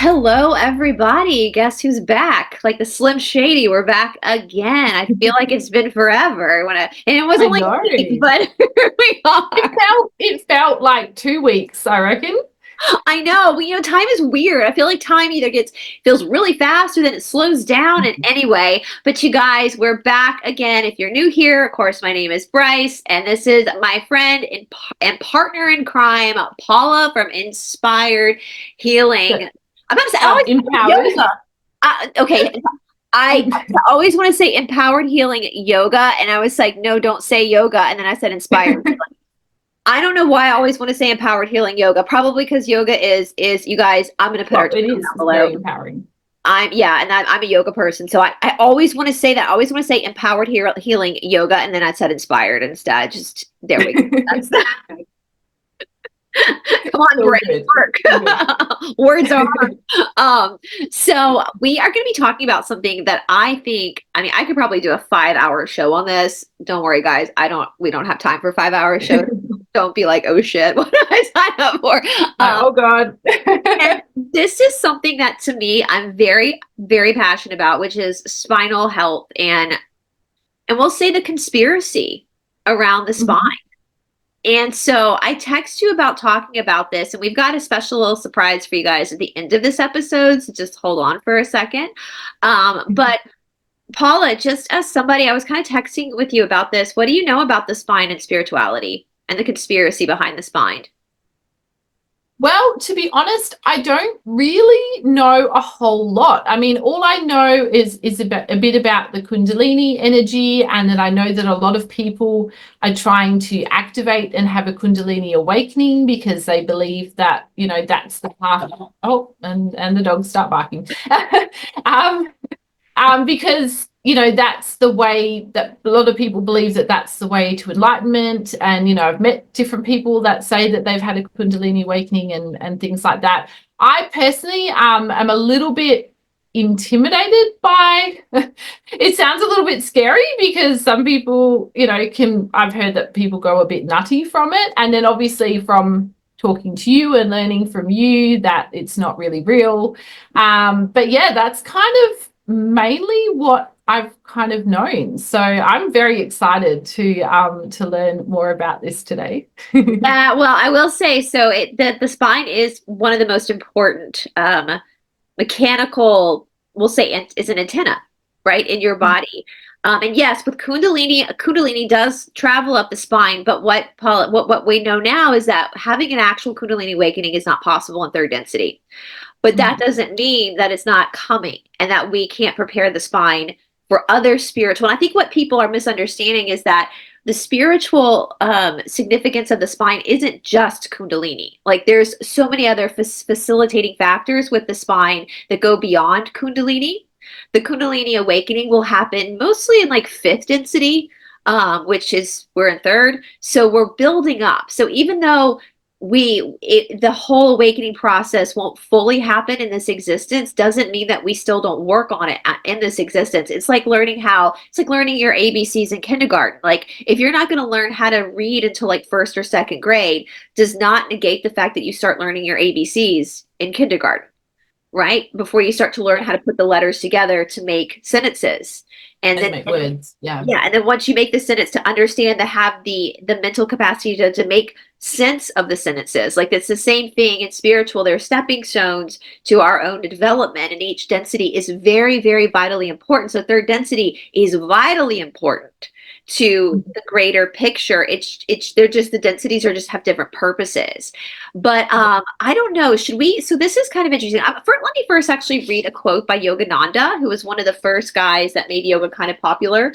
Hello, everybody. Guess who's back? Like the Slim Shady, we're back again. I feel like it's been forever. And it was I only know. a week, but here we It are. felt like 2 weeks, I reckon. I know. Time is weird. I feel like time either feels really fast or then it slows down. And anyway, but you guys, we're back again. If you're new here, of course, my name is Brice, and this is my friend and partner in crime, Paula from Inspired Healing. I'm about to say, I always Empowered. yoga. Okay, I always want to say empowered healing yoga, and I was like, no, don't say yoga. And then I said inspired. I don't know why I always want to say empowered healing yoga. Probably because yoga is you guys. I'm going to put our It down is below. very empowering. I'm a yoga person, so I always want to say that. I always want to say empowered healing yoga, and then I said inspired instead. Just there we go. That's Come on, So great good. work. Words are hard. So we are going to be talking about something that I think, I mean, I could probably do a 5-hour show on this. Don't worry, guys. We don't have time for a 5-hour show. Don't be like, oh shit, what did I sign up for? Oh God. And this is something that to me, I'm very, very passionate about, which is spinal health and we'll say the conspiracy around the spine. And so I text you about talking about this, and we've got a special little surprise for you guys at the end of this episode. So just hold on for a second. But Paula, just as somebody, I was kind of texting with you about this. What do you know about the spine and spirituality and the conspiracy behind the spine? Well, to be honest, I don't really know a whole lot. I mean, all I know is a bit about the Kundalini energy, and that I know that a lot of people are trying to activate and have a Kundalini awakening because they believe that, that's the path. Oh, and the dogs start barking. Because that's the way that a lot of people believe, that that's the way to enlightenment. And I've met different people that say that they've had a Kundalini awakening and things like that. I personally am a little bit intimidated by it. Sounds a little bit scary because some people, I've heard that people go a bit nutty from it, and then obviously from talking to you and learning from you that it's not really real. But yeah, that's kind of mainly what I've kind of known. So I'm very excited to learn more about this today. Well, I will say so. The spine is one of the most important mechanical. We'll say is an antenna, right, in your body. And yes, with Kundalini does travel up the spine. But what we know now is that having an actual Kundalini awakening is not possible in third density. But that doesn't mean that it's not coming and that we can't prepare the spine for other spiritual. And I think what people are misunderstanding is that the spiritual significance of the spine isn't just Kundalini. Like there's so many other facilitating factors with the spine that go beyond Kundalini. The Kundalini awakening will happen mostly in like fifth density, which is we're in third. So we're building up. So even though the whole awakening process won't fully happen in this existence, doesn't mean that we still don't work on it in this existence. It's like learning your ABCs in kindergarten. Like if you're not going to learn how to read until like first or second grade, does not negate the fact that you start learning your ABCs in kindergarten, right? Before you start to learn how to put the letters together to make sentences. And then make words. Yeah. And then once you make the sentence, to understand, to have the mental capacity to make sense of the sentences. Like it's the same thing in spiritual. They're stepping stones to our own development, and each density is very, very vitally important. So third density is vitally important to the greater picture. They're just, the densities are just have different purposes. But I don't know, should we, so this is kind of interesting. Let me first actually read a quote by Yogananda, who was one of the first guys that made yoga kind of popular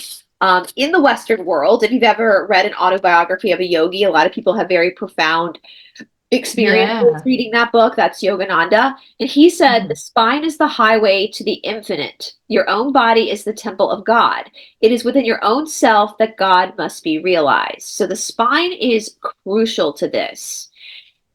in the Western world. If you've ever read an autobiography of a yogi, a lot of people have very profound experiences reading that book. That's Yogananda. And he said, the spine is the highway to the infinite. Your own body is the temple of God. It is within your own self that God must be realized. So the spine is crucial to this.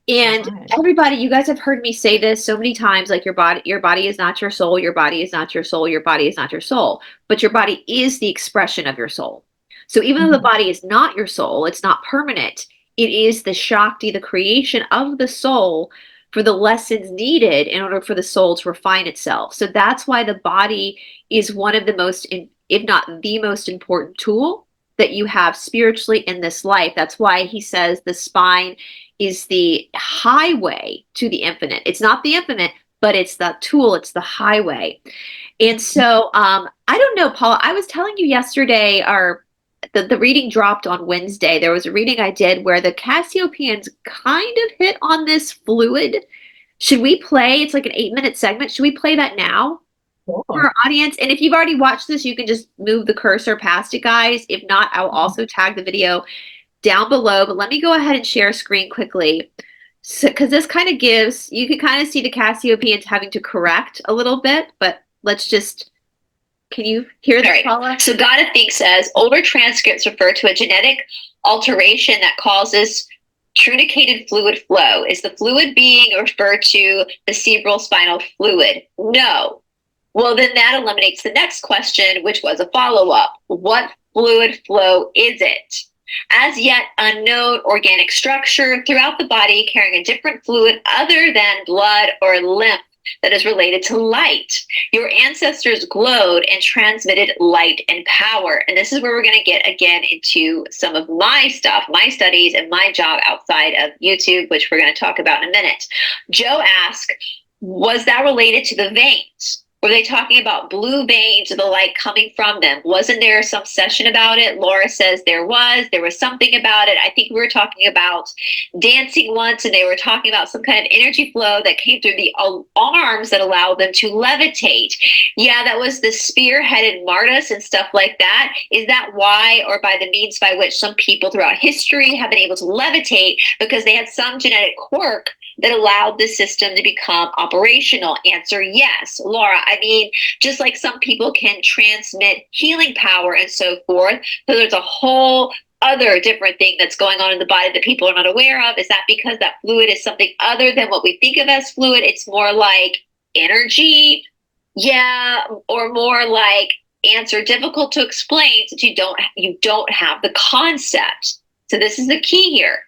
And everybody, you guys have heard me say this so many times, like your body is not your soul, your body is not your soul, your body is not your soul, but your body is the expression of your soul. So even though the body is not your soul, it's not permanent, it is the Shakti, the creation of the soul, for the lessons needed in order for the soul to refine itself. So that's why the body is one of the most, if not the most important tool that you have spiritually in this life. That's why he says the spine is the highway to the infinite. It's not the infinite, but it's the tool, it's the highway. And so I don't know, Paula, I was telling you yesterday, the reading dropped on Wednesday. There was a reading I did where the Cassiopeians kind of hit on this fluid. Should we play? It's like an 8-minute segment. Should we play that now for Sure. our audience? And if you've already watched this, you can just move the cursor past it, guys. If not, I'll also tag the video down below. But let me go ahead and share a screen quickly. So, because this kind of gives, you can kind of see the Cassiopeians having to correct a little bit, but let's just, can you hear this, right, Paula? So Goddard says older transcripts refer to a genetic alteration that causes truncated fluid flow. Is the fluid being referred to the cerebral spinal fluid? No. Well, then that eliminates the next question, which was a follow-up. What fluid flow is it? As yet unknown organic structure throughout the body carrying a different fluid other than blood or lymph that is related to light. Your ancestors glowed and transmitted light and power. And this is where we're going to get again into some of my stuff, my studies, and my job outside of YouTube, which we're going to talk about in a minute. Joe asked, was that related to the veins? Were they talking about blue veins or the light coming from them? Wasn't there some session about it? Laura says there was something about it. I think we were talking about dancing once, and they were talking about some kind of energy flow that came through the arms that allowed them to levitate. Yeah, that was the spearheaded martyrs and stuff like that. Is that why, or by the means by which some people throughout history have been able to levitate because they had some genetic quirk that allowed the system to become operational? Answer, yes. Laura, I mean, just like some people can transmit healing power and so forth, so there's a whole other different thing that's going on in the body that people are not aware of. Is that because that fluid is something other than what we think of as fluid? It's more like energy, yeah, or more like, answer, difficult to explain since you don't have the concept. So this is the key here.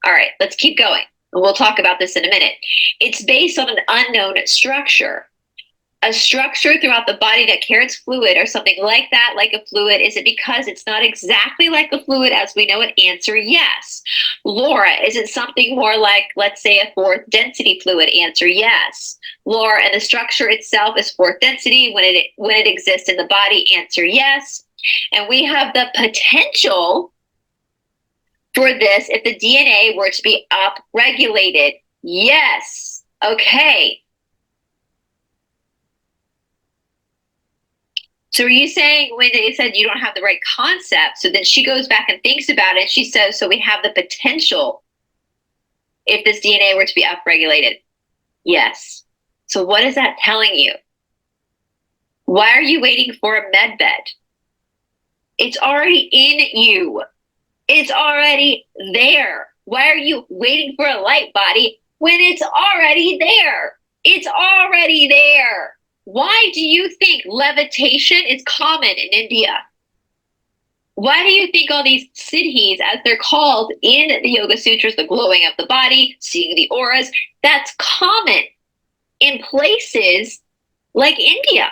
All right, let's keep going. We'll talk about this in a minute. It's based on an unknown structure. A structure throughout the body that carries fluid or something like that, like a fluid. Is it because it's not exactly like a fluid as we know it? Answer, yes. Laura, is it something more like, let's say, a fourth density fluid? Answer, yes. Laura, and the structure itself is fourth density when it exists in the body? Answer, yes. And we have the potential for this if the DNA were to be upregulated. Yes. Okay. So are you saying when they said you don't have the right concept, so then she goes back and thinks about it, and she says, so we have the potential if this DNA were to be upregulated? Yes. So what is that telling you? Why are you waiting for a med bed? It's already in you. It's already there. Why are you waiting for a light body when it's already there? It's already there. Why do you think levitation is common in India? Why do you think all these siddhis, as they're called in the Yoga Sutras, the glowing of the body, seeing the auras, that's common in places like India,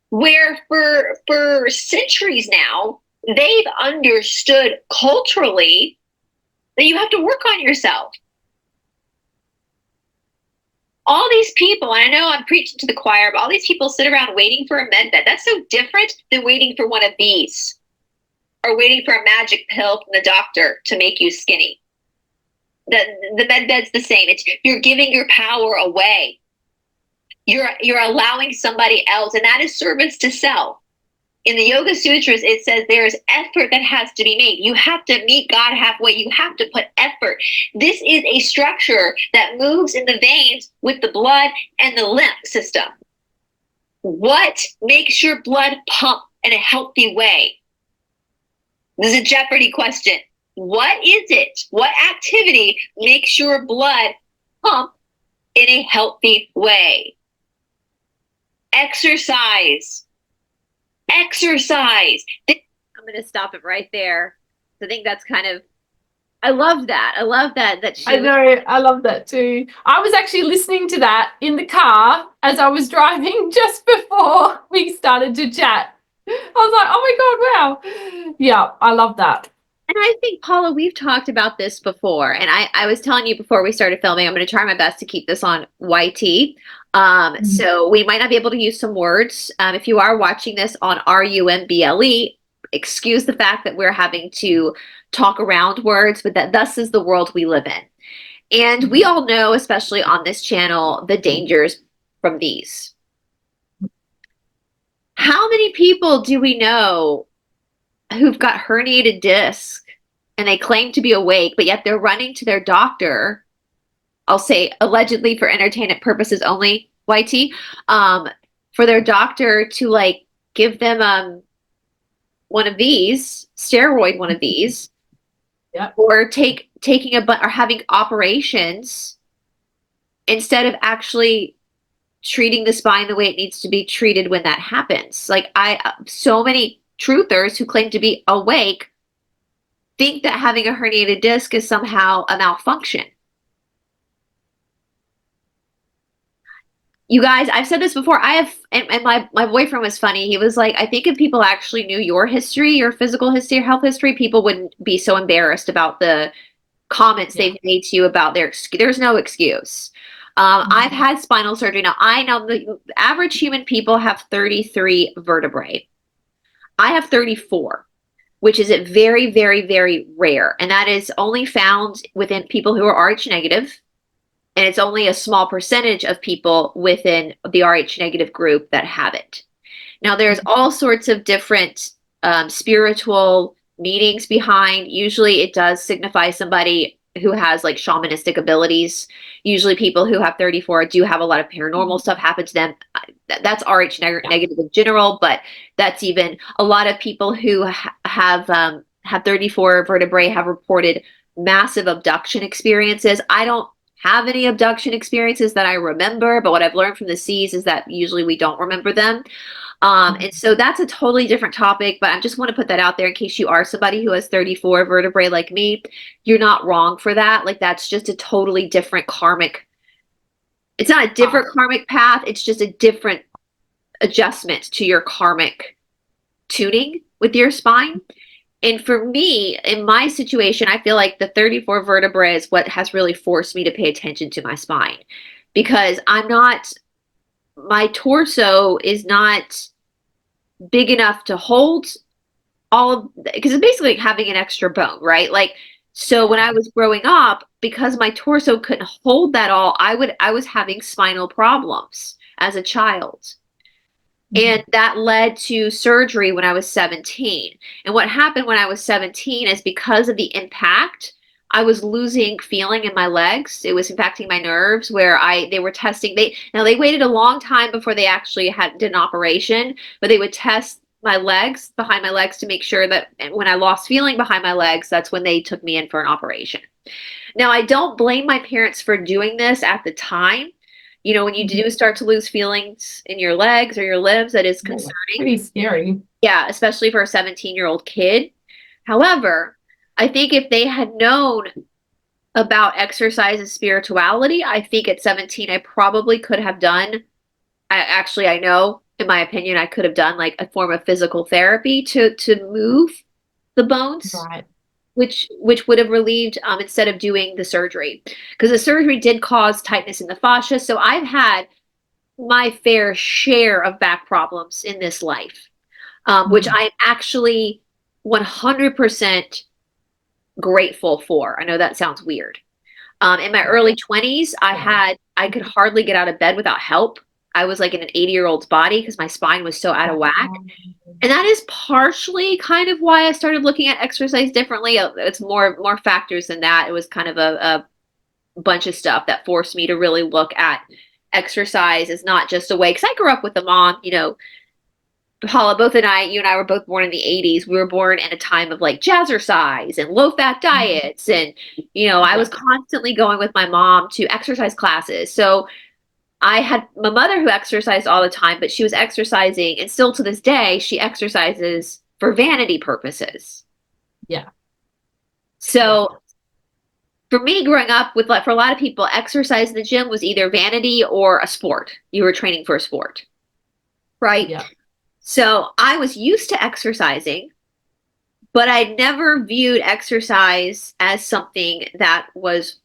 where for centuries now, they've understood culturally that you have to work on yourself. All these people, and I know I'm preaching to the choir, but all these people sit around waiting for a med bed. That's so different than waiting for one of these, or waiting for a magic pill from the doctor to make you skinny. The med bed's the same. You're giving your power away. You're allowing somebody else, and that is service to self. In the Yoga Sutras, it says there is effort that has to be made. You have to meet God halfway. You have to put effort. This is a structure that moves in the veins with the blood and the lymph system. What makes your blood pump in a healthy way? This is a Jeopardy question. What is it? What activity makes your blood pump in a healthy way? Exercise. Exercise. I'm going to stop it right there. I think that's kind of, I love that. I love that I know, I love that too. I was actually listening to that in the car as I was driving just before we started to chat. I was like, oh my God, wow. Yeah, I love that. And I think, Paula, we've talked about this before. And I was telling you before we started filming, I'm going to try my best to keep this on YT. So we might not be able to use some words. If you are watching this on RUMBLE, excuse the fact that we're having to talk around words, but that thus is the world we live in. And we all know, especially on this channel, the dangers from these. How many people do we know who've got herniated discs and they claim to be awake, but yet they're running to their doctor, I'll say allegedly for entertainment purposes only, YT, for their doctor to like give them one of these, steroid one of these, Yep. or taking or having operations instead of actually treating the spine the way it needs to be treated when that happens. Like so many truthers who claim to be awake think that having a herniated disc is somehow a malfunction. You guys, I've said this before. And my boyfriend was funny. He was like, I think if people actually knew your history, your physical history, your health history, people wouldn't be so embarrassed about the comments they've made to you about there's no excuse. I've had spinal surgery. Now, I know the average human people have 33 vertebrae. I have 34, which is very, very, very rare. And that is only found within people who are Rh negative. And it's only a small percentage of people within the Rh negative group that have it. Now, there's all sorts of different spiritual meanings behind. Usually it does signify somebody who has like shamanistic abilities. Usually people who have 34 do have a lot of paranormal stuff happen to them. That's Rh negative in general, but that's even a lot of people who have 34 vertebrae have reported massive abduction experiences. I don't have any abduction experiences that I remember, but what I've learned from the seas is that usually we don't remember them. And so that's a totally different topic, but I just want to put that out there in case you are somebody who has 34 vertebrae like me. You're not wrong for that. Like that's just a totally different karmic. It's not a different karmic path. It's just a different adjustment to your karmic tuning with your spine. And for me, in my situation, I feel like the 34 vertebrae is what has really forced me to pay attention to my spine because my torso is not big enough to hold because it's basically like having an extra bone, right? Like, so when I was growing up, because my torso couldn't hold that all, I was having spinal problems as a child. And that led to surgery when I was 17. And what happened when I was 17 is because of the impact, I was losing feeling in my legs. It was impacting my nerves where they were testing. They waited a long time before they actually did an operation, but they would test my legs, behind my legs, to make sure that when I lost feeling behind my legs, that's when they took me in for an operation. Now, I don't blame my parents for doing this at the time. You know, when you do start to lose feelings in your legs or your limbs, that is concerning. Pretty scary. Yeah, especially for a 17-year-old kid. However, I think if they had known about exercise and spirituality, I think at 17, I probably could have done, I know, in my opinion, I could have done like a form of physical therapy to move the bones. Right. Which would have relieved instead of doing the surgery, because the surgery did cause tightness in the fascia. So I've had my fair share of back problems in this life, which I'm actually 100% grateful for. I know that sounds weird. In my early 20s, I could hardly get out of bed without help. I was like in an 80-year-old's body because my spine was so out of whack. And that is partially kind of why I started looking at exercise differently. It's more factors than that. It was kind of a bunch of stuff that forced me to really look at exercise as not just a way. Because I grew up with a mom, you know, Paula, you and I were both born in the 80s. We were born in a time of like jazzercise and low-fat diets. And, you know, I was constantly going with my mom to exercise classes. So I had my mother who exercised all the time, but she was exercising, and still to this day, she exercises for vanity purposes. Yeah. So for me growing up with like for a lot of people, exercise in the gym was either vanity or a sport. You were training for a sport, right? Yeah. So I was used to exercising, but I never viewed exercise as something that was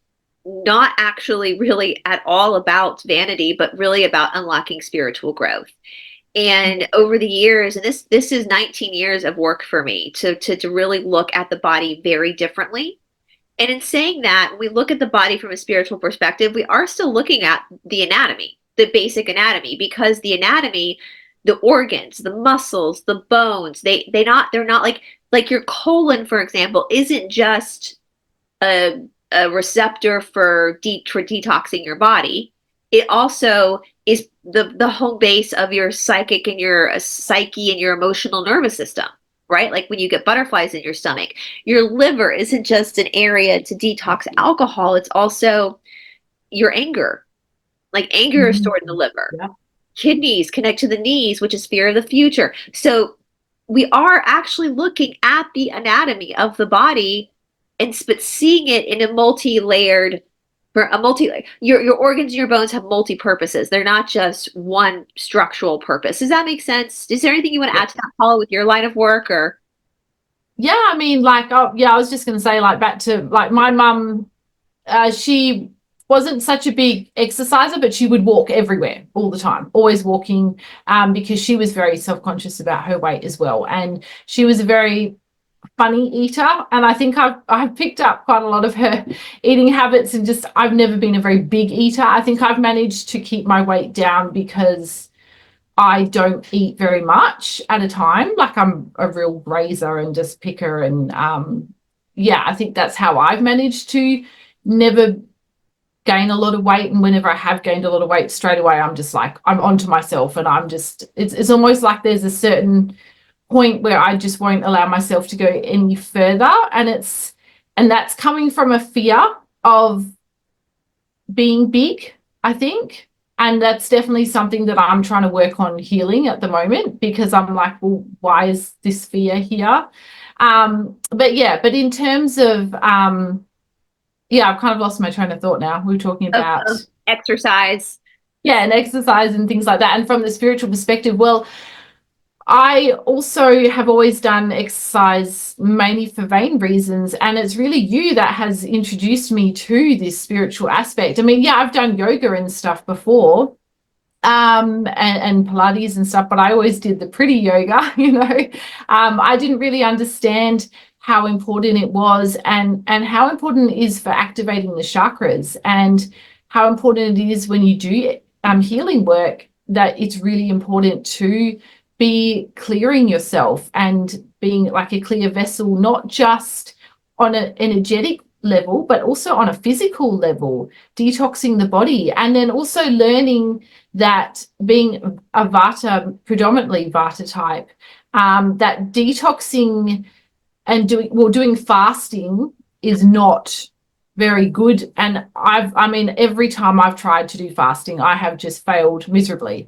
not actually really at all about vanity, but really about unlocking spiritual growth. And over the years, and this is 19 years of work for me to really look at the body very differently. And in saying that, when we look at the body from a spiritual perspective, we are still looking at the anatomy, the basic anatomy, because the anatomy, the organs, the muscles, the bones, they're not like your colon, for example, isn't just a receptor for detoxing your body. It also is the home base of your psychic and your psyche and your emotional nervous system, right? Like when you get butterflies in your stomach, your liver isn't just an area to detox alcohol, it's also your anger. Like anger is stored in the liver. Yeah. Kidneys connect to the knees, which is fear of the future. So we are actually looking at the anatomy of the body and but seeing it in a multi-layered for a multi your organs and your bones have multi-purposes. They're not just one structural purpose. Does that make sense? Is there anything you want to add to that, Paula, with your line of work or? Yeah, I mean, like, oh, yeah, I was just going to say, like, back to like my mum, she wasn't such a big exerciser, but she would walk everywhere all the time, always walking, because she was very self-conscious about her weight as well. And she was a very funny eater. And I think I've picked up quite a lot of her eating habits, and just I've never been a very big eater. I think I've managed to keep my weight down because I don't eat very much at a time. Like I'm a real grazer and just picker. And yeah, I think that's how I've managed to never gain a lot of weight. And whenever I have gained a lot of weight, straight away, I'm just like, I'm onto myself. And I'm just, it's almost like there's a certain point where I just won't allow myself to go any further. And that's coming from a fear of being big, I think. And that's definitely something that I'm trying to work on healing at the moment, because I'm like, well, why is this fear here? But yeah, but in terms of, yeah, I've kind of lost my train of thought now. We were talking about Exercise. yeah, and exercise and things like that. And from the spiritual perspective, well, I also have always done exercise mainly for vain reasons, and it's really you that has introduced me to this spiritual aspect. I mean, yeah, I've done yoga and stuff before, and Pilates and stuff, but I always did the pretty yoga, you know. I didn't really understand how important it was, and how important it is for activating the chakras, and how important it is when you do healing work, that it's really important to be clearing yourself and being like a clear vessel, not just on an energetic level, but also on a physical level, detoxing the body. And then also learning that being a Vata, predominantly Vata type, that detoxing and doing fasting is not very good. And I mean, every time I've tried to do fasting, I have just failed miserably.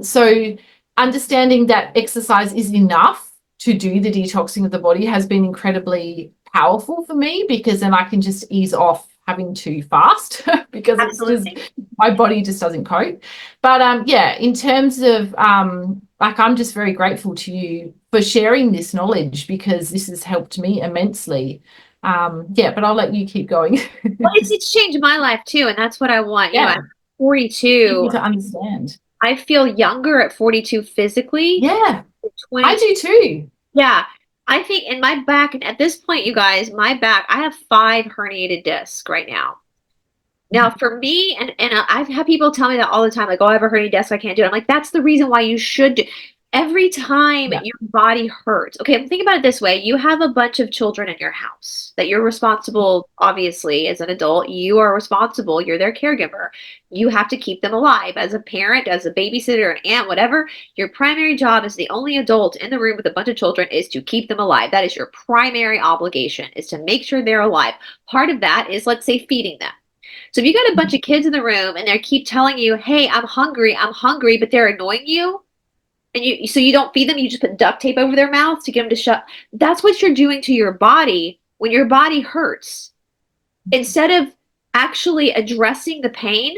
So understanding that exercise is enough to do the detoxing of the body has been incredibly powerful for me, because then I can just ease off having to fast because Absolutely. it's just my body just doesn't cope. But yeah, in terms of like, I'm just very grateful to you for sharing this knowledge, because this has helped me immensely. Yeah, but I'll let you keep going. Well, it's changed my life too, and that's what I want. You know, Yeah, I'm 42. easy to understand. I feel younger at 42 physically. Yeah, 20. I do too. Yeah. I think in my back, and at this point, you guys, my back, I have 5 herniated discs right now. Now, for me, and I've had people tell me that all the time, like, oh, I have a herniated disc, I can't do it. I'm like, that's the reason why you should do. Every time Yeah. your body hurts, okay, think about it this way. You have a bunch of children in your house that you're responsible, obviously, as an adult. You are responsible. You're their caregiver. You have to keep them alive. As a parent, as a babysitter, an aunt, whatever, your primary job as the only adult in the room with a bunch of children is to keep them alive. That is your primary obligation, is to make sure they're alive. Part of that is, let's say, feeding them. So if you got a bunch of kids in the room and they keep telling you, hey, I'm hungry, but they're annoying you, and so you don't feed them, you just put duct tape over their mouths to get them to shut. That's what you're doing to your body when your body hurts. instead of actually addressing the pain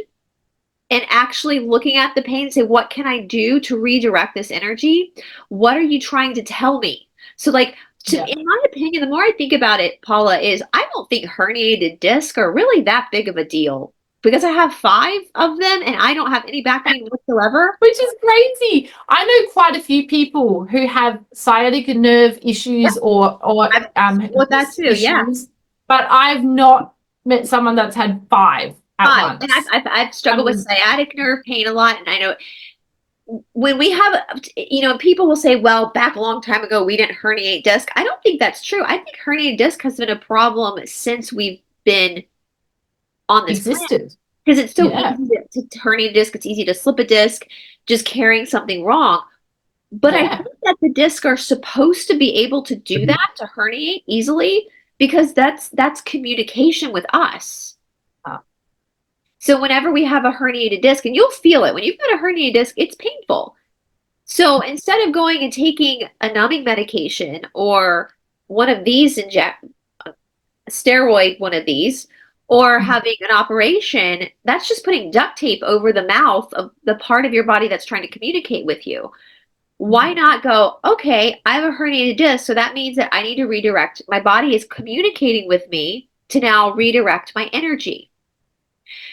and actually looking at the pain and say, what can I do to redirect this energy? What are you trying to tell me? So like, Yeah. in my opinion, the more I think about it, Paula, is I don't think herniated disc are really that big of a deal because I have 5 of them and I don't have any back pain whatsoever. Which is crazy. I know quite a few people who have sciatic nerve Yeah, issues or I've with that disc too. Yeah, issues, but I've not met someone that's had 5 at 5. And once. I've I struggled with mean, sciatic nerve pain a lot, and I know when we have, people will say, well, back a long time ago, we didn't herniate disc. I don't think that's true. I think herniated disc has been a problem since we've been on this planet existed. because it's so Yeah. easy to herniate a disc. It's easy to slip a disc, just carrying something wrong. But I Yeah. think that the discs are supposed to be able to do that, to herniate easily, because that's communication with us. Uh, So whenever we have a herniated disc, and you'll feel it when you've got a herniated disc, it's painful. So instead of going and taking a numbing medication or one of these inject steroid, one of these, or having an operation, that's just putting duct tape over the mouth of the part of your body that's trying to communicate with you. Why not go, okay, I have a herniated disc, so that means that I need to redirect. My body is communicating with me to now redirect my energy.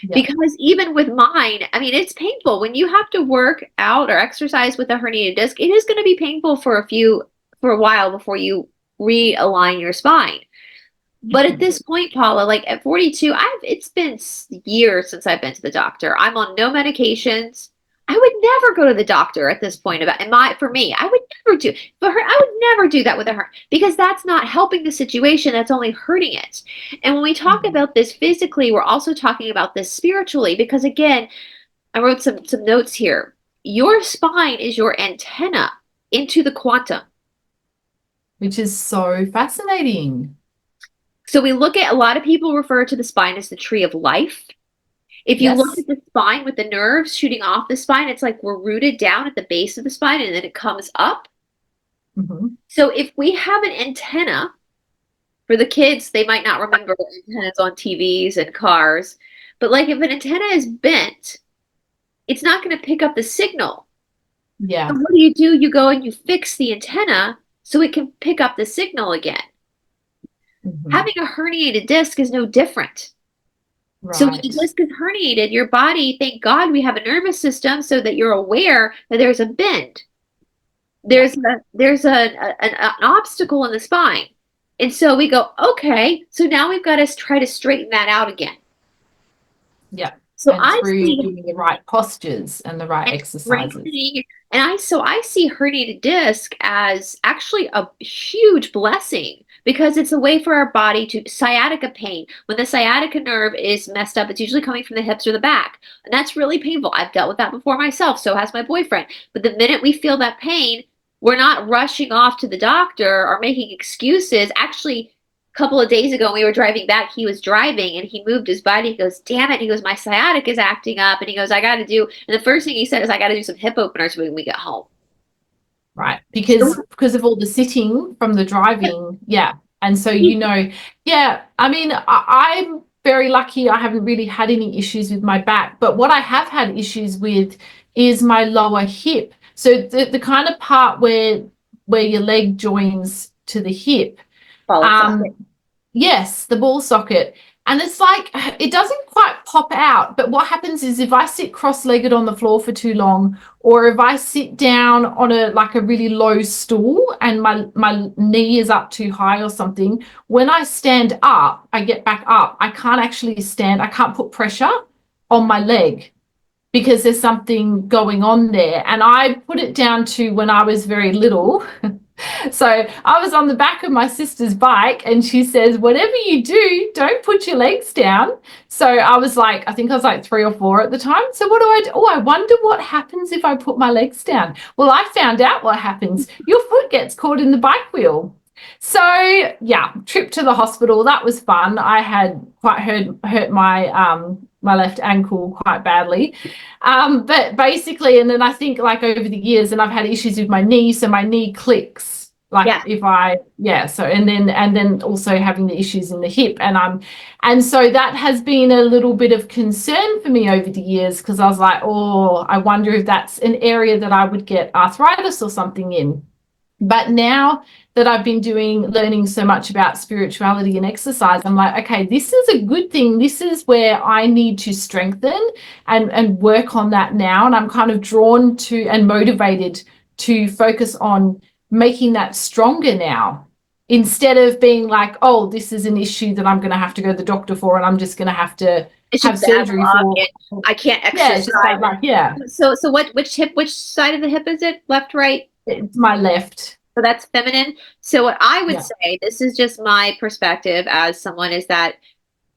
yeah. Because even with mine, I mean, it's painful. When you have to work out or exercise with a herniated disc, it is going to be painful for a while before you realign your spine. But at this point, Paula, like at 42, it's been years since I've been to the doctor. I'm on no medications. I would never go to the doctor at this point for me, I would never do for her. I would never do that with her because that's not helping the situation. That's only hurting it. And when we talk about this physically, we're also talking about this spiritually because again, I wrote some notes here. Your spine is your antenna into the quantum. Which is so fascinating. So we look at a lot of people refer to the spine as the tree of life. If you look Yes. at the spine with the nerves shooting off the spine, it's like we're rooted down at the base of the spine and then it comes up. Mm-hmm. So if we have an antenna, for the kids, they might not remember antennas on TVs and cars, but like if an antenna is bent, it's not going to pick up the signal. Yeah. So what do? You go and you fix the antenna so it can pick up the signal again. Mm-hmm. Having a herniated disc is no different. So when the Right. disc is herniated, your body, thank God we have a nervous system so that you're aware that there's a bend. There's an obstacle in the spine. And so we go, okay, so now we've got to try to straighten that out again. Yeah. So And I through see doing the right postures and the right and exercises. strengthening, and I see herniated disc as actually a huge blessing because it's a way for our body to sciatica pain. When the sciatica nerve is messed up, it's usually coming from the hips or the back, and that's really painful. I've dealt with that before myself, so has my boyfriend. But the minute we feel that pain, we're not rushing off to the doctor or making excuses. Actually, couple of days ago when we were driving back, he was driving and he moved his body. He goes, damn it. He goes, my sciatic is acting up. And he goes, I got to do, and the first thing he said is, I got to do some hip openers when we get home. Right. So, Because of all the sitting from the driving. Yeah. And so, yeah, I mean, I'm very lucky. I haven't really had any issues with my back, but what I have had issues with is my lower hip. So the kind of part where your leg joins to the hip. Yes, the ball socket. And it's like, it doesn't quite pop out. But what happens is if I sit cross-legged on the floor for too long, or if I sit down on a really low stool and my knee is up too high or something, when I stand up, I get back up. I can't actually stand. I can't put pressure on my leg because there's something going on there. And I put it down to when I was very little. So I was on the back of my sister's bike and she says, whatever you do, don't put your legs down. So I think I was like 3 or 4 at the time. So what do I do? Oh, I wonder what happens if I put my legs down. Well, I found out what happens. Your foot gets caught in the bike wheel. So yeah, trip to the hospital. That was fun. I had quite hurt my left ankle quite badly. But basically, and then I think like over the years, and I've had issues with my knee. So my knee clicks Like Yeah. if I, yeah, so and then also having the issues in the hip, and so that has been a little bit of concern for me over the years, because I was like, oh, I wonder if that's an area that I would get arthritis or something in. But now that I've been learning so much about spirituality and exercise, I'm like, okay, this is a good thing. This is where I need to strengthen and work on that now. And I'm kind of drawn to and motivated to focus on making that stronger now, instead of being like, oh, this is an issue that I'm going to have to go to the doctor for, and I'm just going to have to It's have just bad surgery luck for. and I can't Yeah, exercise. it's just bad luck. Yeah, So which side of the hip is it? Left, right? it's my left. So that's feminine. So what I would Yeah. say, this is just my perspective as someone, is that,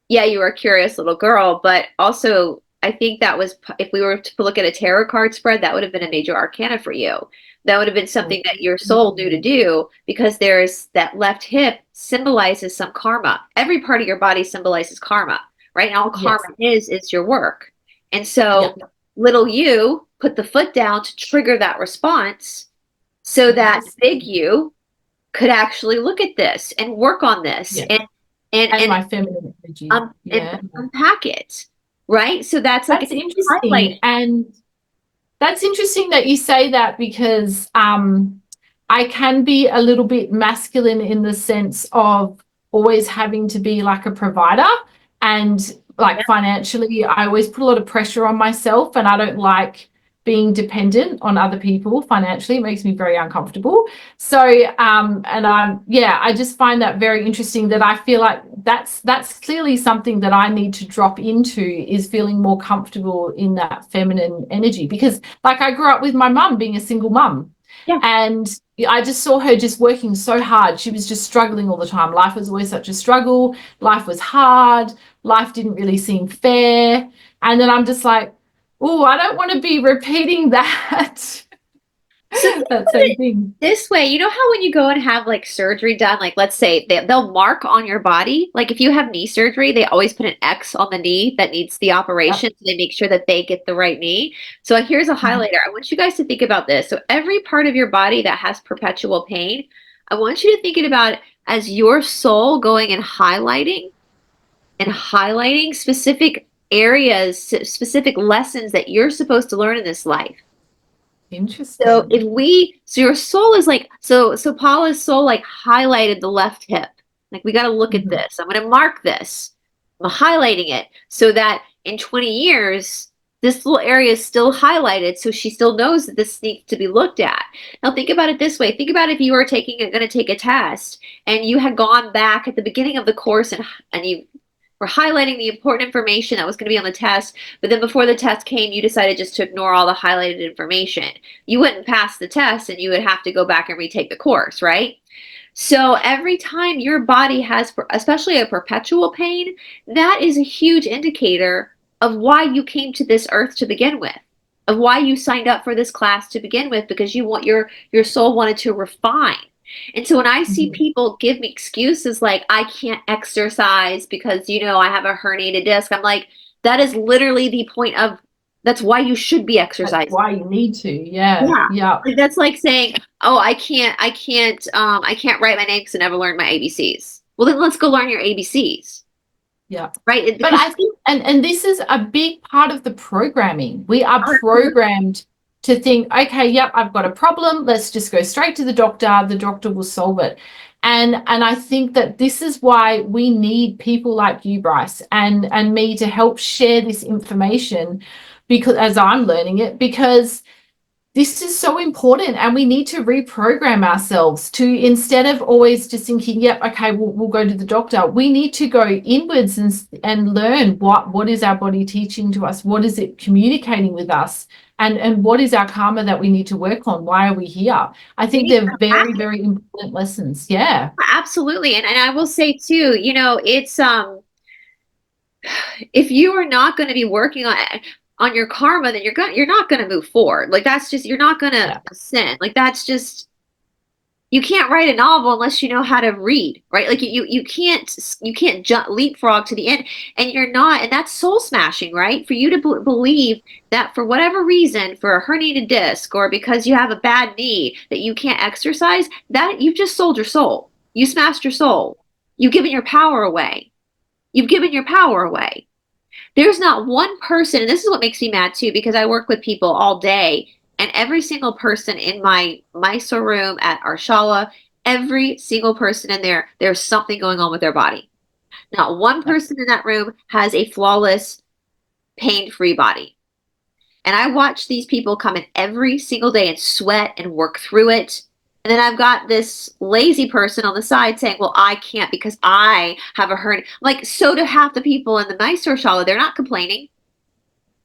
yeah, you were a curious little girl, but also I think that was, if we were to look at a tarot card spread, that would have been a major arcana for you. That would have been something that your soul knew to do, because there's that left hip symbolizes some karma. Every part of your body symbolizes karma, right? And all karma is your work. And so little you put the foot down to trigger that response, so that big you could actually look at this and work on this And my feminine energy. and unpack it, right? So that's like That's interesting. And that's interesting that you say that, because I can be a little bit masculine in the sense of always having to be like a provider, and like financially, I always put a lot of pressure on myself, and I don't like being dependent on other people financially. It makes me very uncomfortable. So and I just find that very interesting, that I feel like that's clearly something that I need to drop into, is feeling more comfortable in that feminine energy, because like I grew up with my mum being a single mum. And I just saw her just working so hard. She was just struggling all the time. Life was always such a struggle. Life was hard. Life didn't really seem fair. And then I'm just like, oh, I don't want to be repeating that. So that same thing. This way, you know how when you go and have like surgery done, like let's say they'll mark on your body, like if you have knee surgery, they always put an X on the knee that needs the operation, so they make sure that they get the right knee. So here's a highlighter. I want you guys to think about this. So every part of your body that has perpetual pain, I want you to think it about as your soul going and highlighting specific areas, specific lessons that you're supposed to learn in this life. Interesting. So your soul is like, so Paula's soul like highlighted the left hip. Like, we got to look at this. I'm going to mark this. I'm highlighting it so that in 20 years, this little area is still highlighted. So she still knows that this needs to be looked at. Now think about it this way. Think about if you were going to take a test, and you had gone back at the beginning of the course, and you were highlighting the important information that was going to be on the test, but then before the test came, you decided just to ignore all the highlighted information. You wouldn't pass the test, and you would have to go back and retake the course, right? So every time your body has, especially a perpetual pain, that is a huge indicator of why you came to this earth to begin with, of why you signed up for this class to begin with, because your soul wanted to refine. And so when I see people give me excuses like, I can't exercise because, I have a herniated disc, I'm like, that is literally the point of, that's why you should be exercising. That's why you need to. Yeah. Like, that's like saying, oh, I can't write my name because I never learned my ABCs. Well, then let's go learn your ABCs. Yeah. Right. But I think, and this is a big part of the programming. We are programmed to think, okay, yep, I've got a problem. Let's just go straight to the doctor. The doctor will solve it. And I think that this is why we need people like you, Brice, and me to help share this information, because as I'm learning it, because this is so important, and we need to reprogram ourselves to, instead of always just thinking, yep, okay, we'll go to the doctor. We need to go inwards and learn what is our body teaching to us? What is it communicating with us? And what is our karma that we need to work on? Why are we here? I think they're very, very important lessons. Yeah. Absolutely. And I will say too, it's if you are not going to be working on your karma, then you're not going to move forward. Like, that's just, you're not going to ascend. Like, that's just, You can't write a novel unless you know how to read, right? Like you can't jump leapfrog to the end, and you're not, and that's soul smashing, right? For you to believe that for whatever reason, for a herniated disc or because you have a bad knee, that you can't exercise, that you've just sold your soul. You smashed your soul. You've given your power away. You've given your power away. There's not one person, and this is what makes me mad too, because I work with people all day, and every single person in my Mysore room at our shala, every single person in there, there's something going on with their body. Not one person in that room has a flawless, pain-free body. And I watch these people come in every single day and sweat and work through it. And then I've got this lazy person on the side saying, well, I can't because I have a hernia. Like, so do half the people in the Mysore shala. They're not complaining.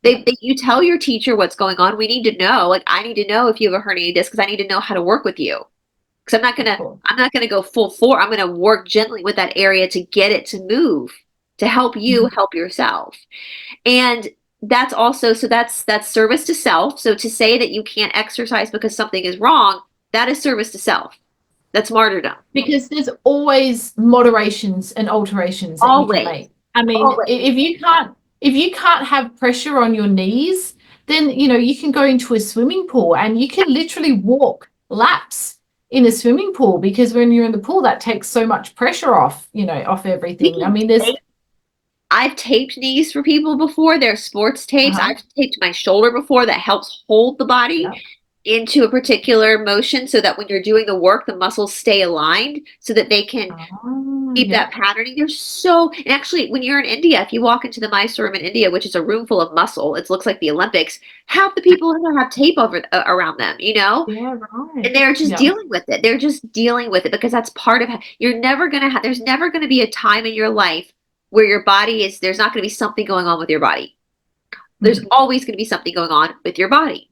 You tell your teacher what's going on. We need to know. Like, I need to know if you have a herniated disc because I need to know how to work with you. Because I'm not gonna go full force. I'm gonna work gently with that area to get it to move, to help you help yourself. And that's also, so that's service to self. So to say that you can't exercise because something is wrong, that is service to self. That's martyrdom. Because there's always moderations and alterations that you can Always. make. I mean, Always. if you can't have pressure on your knees, then you can go into a swimming pool and you can literally walk laps in a swimming pool, because when you're in the pool, that takes so much pressure off, off everything. I mean, I've taped knees for people before. There's sports tapes. I've taped my shoulder before that helps hold the body into a particular motion so that when you're doing the work, the muscles stay aligned so that they can keep that patterning. And actually, when you're in India, if you walk into the Mysore room in India, which is a room full of muscle, it looks like the Olympics, half the people in there have tape around them, Yeah, right. And they're just dealing with it. They're just dealing with it because that's part of, you're never going to have, there's never going to be a time in your life where your body is, there's not going to be something going on with your body. There's always going to be something going on with your body.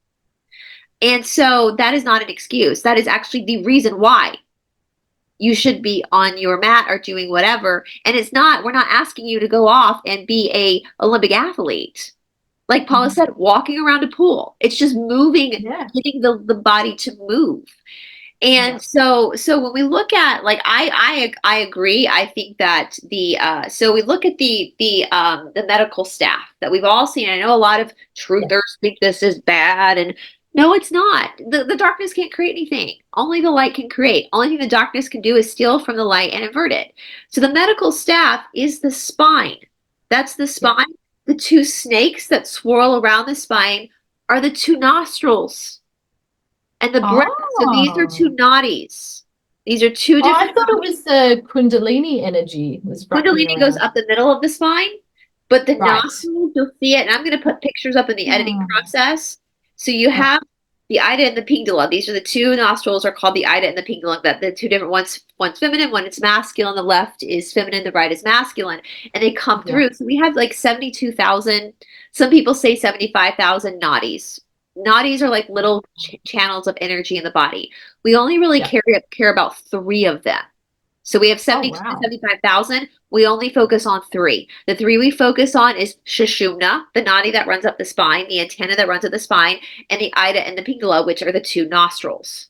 And so that is not an excuse. That is actually the reason why you should be on your mat or doing whatever. And we're not asking you to go off and be a Olympic athlete. Like Paula said, walking around a pool. It's just moving, getting the body to move. And so when we look at, like, I agree. I think that so we look at the medical staff that we've all seen. I know a lot of truthers think this is bad, and no, it's not. The darkness can't create anything. Only the light can create. Only thing the darkness can do is steal from the light and invert it. So the medical staff is the spine. That's the spine. The two snakes that swirl around the spine are the two nostrils. And the breath, so these are two nadis. These are two different. I thought it was the Kundalini energy. Kundalini goes up the middle of the spine, but the nostrils, you'll see it. And I'm going to put pictures up in the editing process. So you have the Ida and the Pingala. These are the two nostrils, are called the Ida and the Pingala. That the two different ones. One's feminine, one is masculine. The left is feminine, the right is masculine, and they come through. So we have like 72,000. Some people say 75,000 nadis. Nadis are like little channels of energy in the body. We only really care about 3 of them. So we have 72 to 75,000. We only focus on 3. The 3 we focus on is Sushumna, the nadi that runs up the spine, the antenna that runs up the spine, and the Ida and the Pingala, which are the 2 nostrils.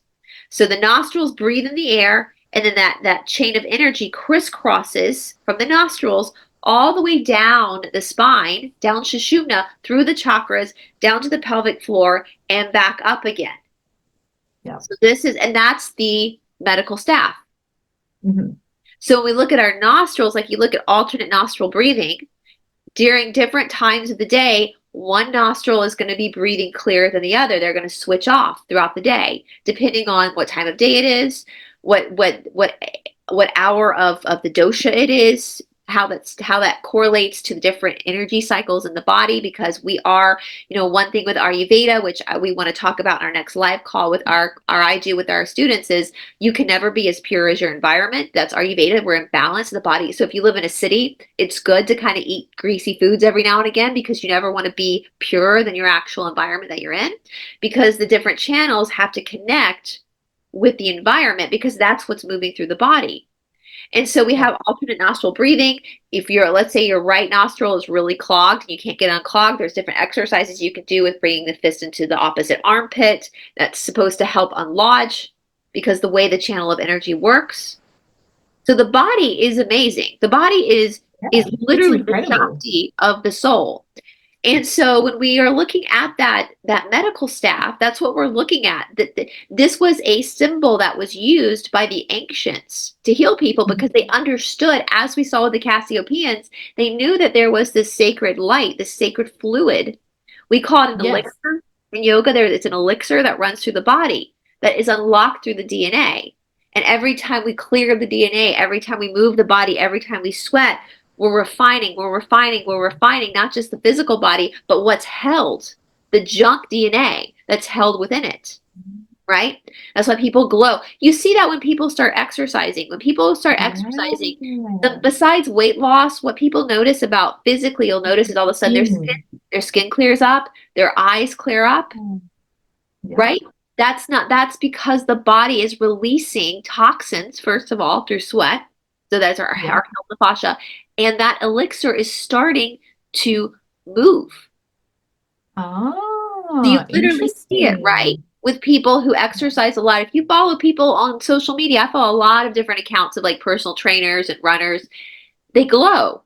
So the nostrils breathe in the air, and then that chain of energy crisscrosses from the nostrils all the way down the spine, down Sushumna, through the chakras, down to the pelvic floor, and back up again. So that's the medical staff. So when we look at our nostrils, like you look at alternate nostril breathing, during different times of the day, one nostril is going to be breathing clearer than the other. They're going to switch off throughout the day, depending on what time of day it is, what hour of the dosha it is, how that correlates to the different energy cycles in the body, because we are, one thing with Ayurveda, which we want to talk about in our next live call with I do with our students, is you can never be as pure as your environment. That's Ayurveda. We're in balance in the body. So if you live in a city, it's good to kind of eat greasy foods every now and again, because you never want to be purer than your actual environment that you're in, because the different channels have to connect with the environment, because that's what's moving through the body. And so we have alternate nostril breathing. If let's say your right nostril is really clogged and you can't get unclogged, there's different exercises you can do with bringing the fist into the opposite armpit. That's supposed to help unlodge, because the way the channel of energy works. So the body is amazing. The body is It's literally the incredible. Shakti of the soul. And so when we are looking at that medical staff, that's what we're looking at. This was a symbol that was used by the ancients to heal people because they understood, as we saw with the Cassiopeans, they knew that there was this sacred light, this sacred fluid. We call it an Yes. elixir. In yoga, it's an elixir that runs through the body that is unlocked through the DNA. And every time we clear the DNA, every time we move the body, every time we sweat, we're refining, not just the physical body, but what's held, the junk DNA that's held within it, right? That's why people glow. You see that when people start exercising. When people start exercising, Yeah. besides weight loss, what people notice about physically, you'll notice is all of a sudden their skin clears up, their eyes clear up, Yeah. right? That's because the body is releasing toxins, first of all, through sweat. So that's our health, the fascia. And that elixir is starting to move. So you Ah, literally see it, right? interesting. With people who exercise a lot. If you follow people on social media, I follow a lot of different accounts of like personal trainers and runners. They glow.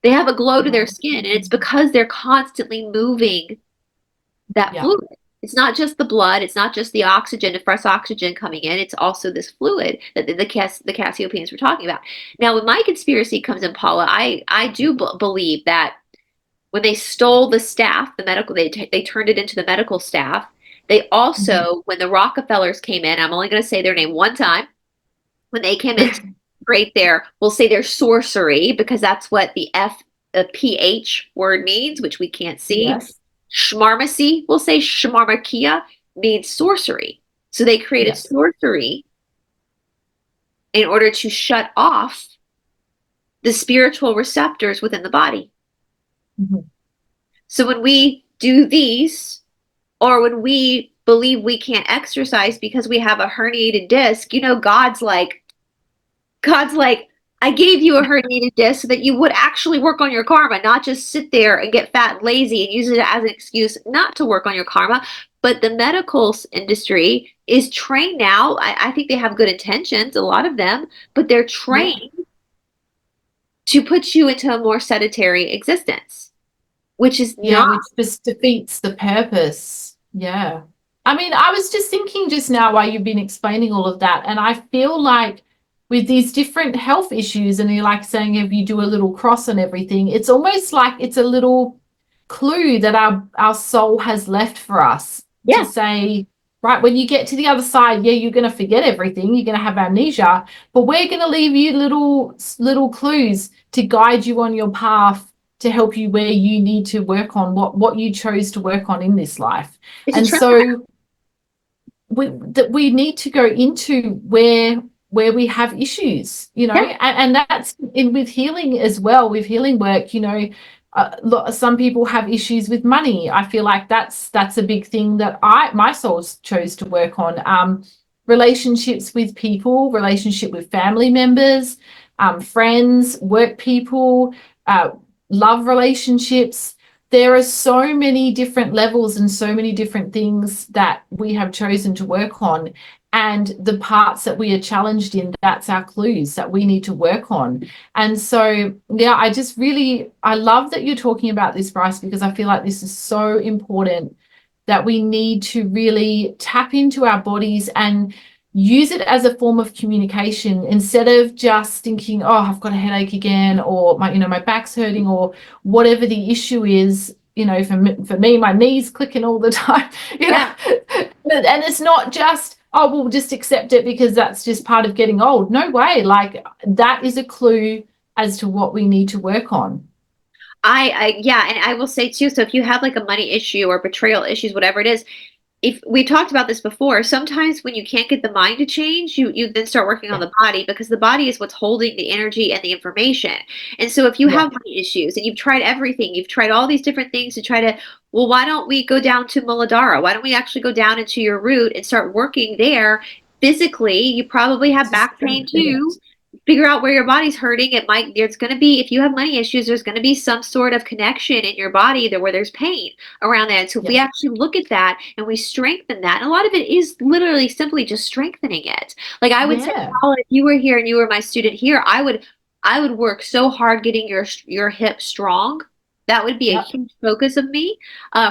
They have a glow to their skin, and it's because they're constantly moving that Yeah. fluid. It's not just the blood. It's not just the oxygen, the fresh oxygen coming in. It's also this fluid that the Cassiopeans were talking about. Now, when my conspiracy comes in, Paula, I do believe that when they stole the staff, the medical, they turned it into the medical staff. They also, when the Rockefellers came in, I'm only going to say their name one time. When they came in, great there, we'll say their sorcery because that's what the PH word means, which we can't see. Yes. Shmarmacy, we'll say shmarmakia means sorcery. So they created Yes. sorcery in order to shut off the spiritual receptors within the body. So when we do these, or when we believe we can't exercise because we have a herniated disc, you know, God's like, I gave you a herniated disc so that you would actually work on your karma, not just sit there and get fat and lazy and use it as an excuse not to work on your karma. But the medical industry is trained now. I think they have good intentions, a lot of them, but they're trained to put you into a more sedentary existence, which is Yeah, not. which just defeats the purpose. Yeah. I mean, I was just thinking just now while you've been explaining all of that, and I feel like with these different health issues, and you're like saying if you do a little cross and everything, it's almost like it's a little clue that our soul has left for us to say, right, when you get to the other side, yeah, you're going to forget everything, you're going to have amnesia, but we're going to leave you little clues to guide you on your path, to help you where you need to work on what you chose to work on in this life. It's And so we need to go into where we have issues, you know, and that's with healing as well, with healing work, you know. Some people have issues with money. I feel like that's a big thing that my soul chose to work on. Relationships with people, relationship with family members, friends, work people, love relationships. There are so many different levels and so many different things that we have chosen to work on. And the parts that we are challenged in, that's our clues that we need to work on. And so, yeah, I love that you're talking about this, Brice, because I feel like this is so important, that we need to really tap into our bodies and use it as a form of communication, instead of just thinking, oh, I've got a headache again, or my back's hurting, or whatever the issue is. You know, for me, my knees clicking all the time, you know. And it's not just, oh, we'll just accept it because that's just part of getting old. No way. Like, that is a clue as to what we need to work on. Yeah, and I will say too, so if you have like a money issue or betrayal issues, whatever it is, if we talked about this before, sometimes when you can't get the mind to change, you then start working on the body, because the body is what's holding the energy and the information. And so if you have money issues and you've tried everything, you've tried all these different things to try to, well, why don't we go down to Muladhara? Why don't we actually go down into your root and start working there physically? You probably have back pain too. figure out where your body's hurting. There's going to be, if you have money issues, there's going to be some sort of connection in your body there where there's pain around that. So if we actually look at that and we strengthen that, and a lot of it is literally simply just strengthening it. Like I would say, Paula, if you were here and you were my student here, I would work so hard getting your hip strong. That would be a huge focus of me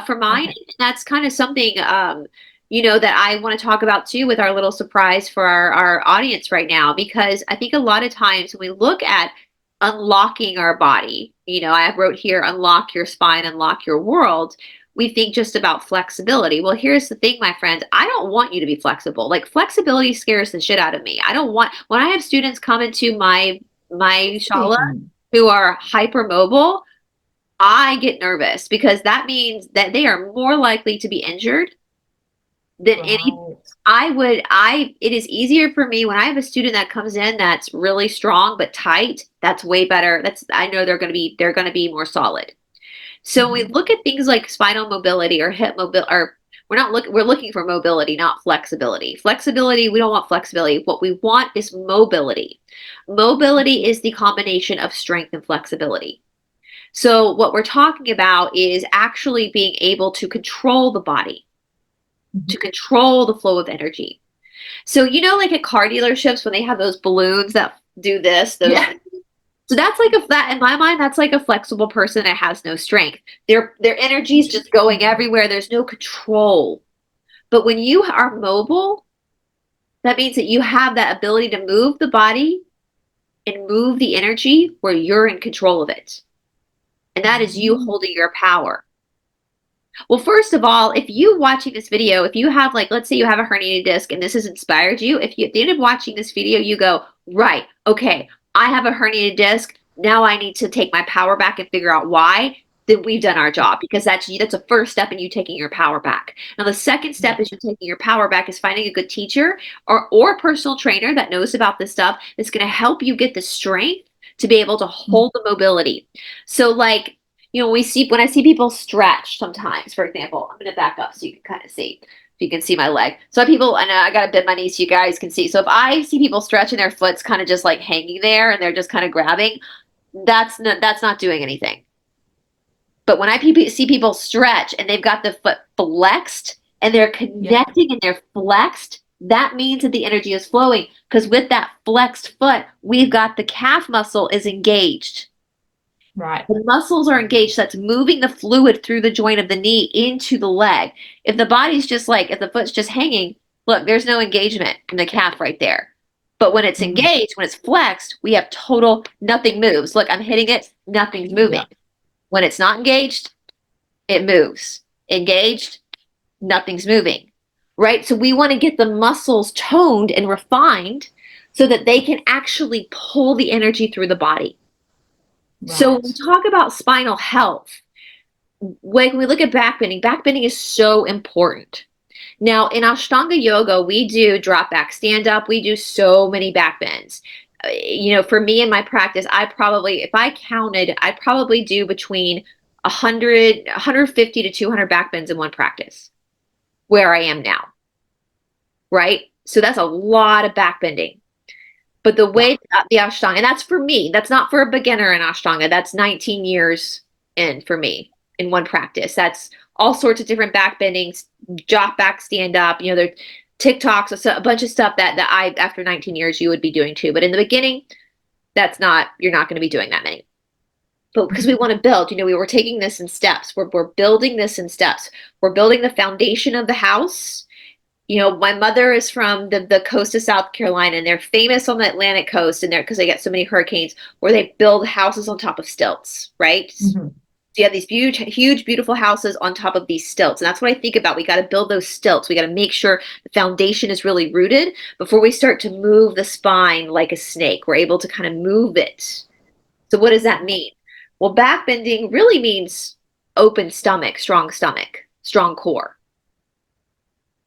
for mine. And that's kind of something that I want to talk about too with our little surprise for our audience right now, because I think a lot of times when we look at unlocking our body, I wrote here, unlock your spine, unlock your world. We think just about flexibility. Well, here's the thing, my friends, I don't want you to be flexible. Like flexibility scares the shit out of me. When I have students come into my shala who are hypermobile, I get nervous because that means that they are more likely to be injured than it is easier for me when I have a student that comes in that's really strong but tight. That's way better. I know they're going to be more solid. So when we look at things like spinal mobility or hip mobility, or we're looking for mobility, not flexibility. Flexibility, we don't want flexibility. What we want is mobility. Mobility is the combination of strength and flexibility. So what we're talking about is actually being able to control the body, to control the flow of energy. So, like at car dealerships when they have those balloons that do this, so that's like in my mind, that's like a flexible person that has no strength. Their energy is just going everywhere. There's no control. But when you are mobile, that means that you have that ability to move the body and move the energy where you're in control of it. And that is you holding your power. Well, first of all, if you watching this video, if you have let's say you have a herniated disc and this has inspired you, if you at the end of watching this video, you go, right, okay, I have a herniated disc. Now I need to take my power back and figure out why. Then we've done our job, because that's a first step in you taking your power back. Now, the second step is you taking your power back is finding a good teacher or a personal trainer that knows about this stuff that's going to help you get the strength to be able to hold the mobility. So when I see people stretch sometimes, for example, I'm going to back up so you can kind of see. You can see my leg. So people, and I got to bend my knees so you guys can see. So if I see people stretching, their foot's kind of just like hanging there and they're just kind of grabbing, that's not doing anything. But when I see people stretch and they've got the foot flexed and they're connecting and they're flexed, that means that the energy is flowing, because with that flexed foot, we've got the calf muscle is engaged. Right. The muscles are engaged. That's moving the fluid through the joint of the knee into the leg. If the body's just if the foot's just hanging, look, there's no engagement in the calf right there. But when it's engaged, when it's flexed, we have nothing moves. Look, I'm hitting it, nothing's moving. Yeah. When it's not engaged, it moves. Engaged, nothing's moving. Right? So we want to get the muscles toned and refined so that they can actually pull the energy through the body. Right. So when we talk about spinal health, when we look at backbending is so important. Now, in Ashtanga yoga, we do drop back, stand up. We do so many back bends. For me in my practice, if I counted, I probably do between 150 to 200 back bends in one practice where I am now. Right? So that's a lot of back bending. But the way the Ashtanga, and that's for me, that's not for a beginner in Ashtanga. That's 19 years in for me in one practice. That's all sorts of different back bendings, drop back, stand up. There TikToks, a bunch of stuff that I, after 19 years, you would be doing too. But in the beginning, you're not going to be doing that many. But because we want to build, we were taking this in steps. We're building this in steps. We're building the foundation of the house. My mother is from the coast of South Carolina, and they're famous on the Atlantic coast, and because they get so many hurricanes, where they build houses on top of stilts, right? Mm-hmm. So you have these huge, beautiful houses on top of these stilts. And that's what I think about. We got to build those stilts. We got to make sure the foundation is really rooted before we start to move the spine like a snake. We're able to kind of move it. So what does that mean? Well, backbending really means open stomach, strong core.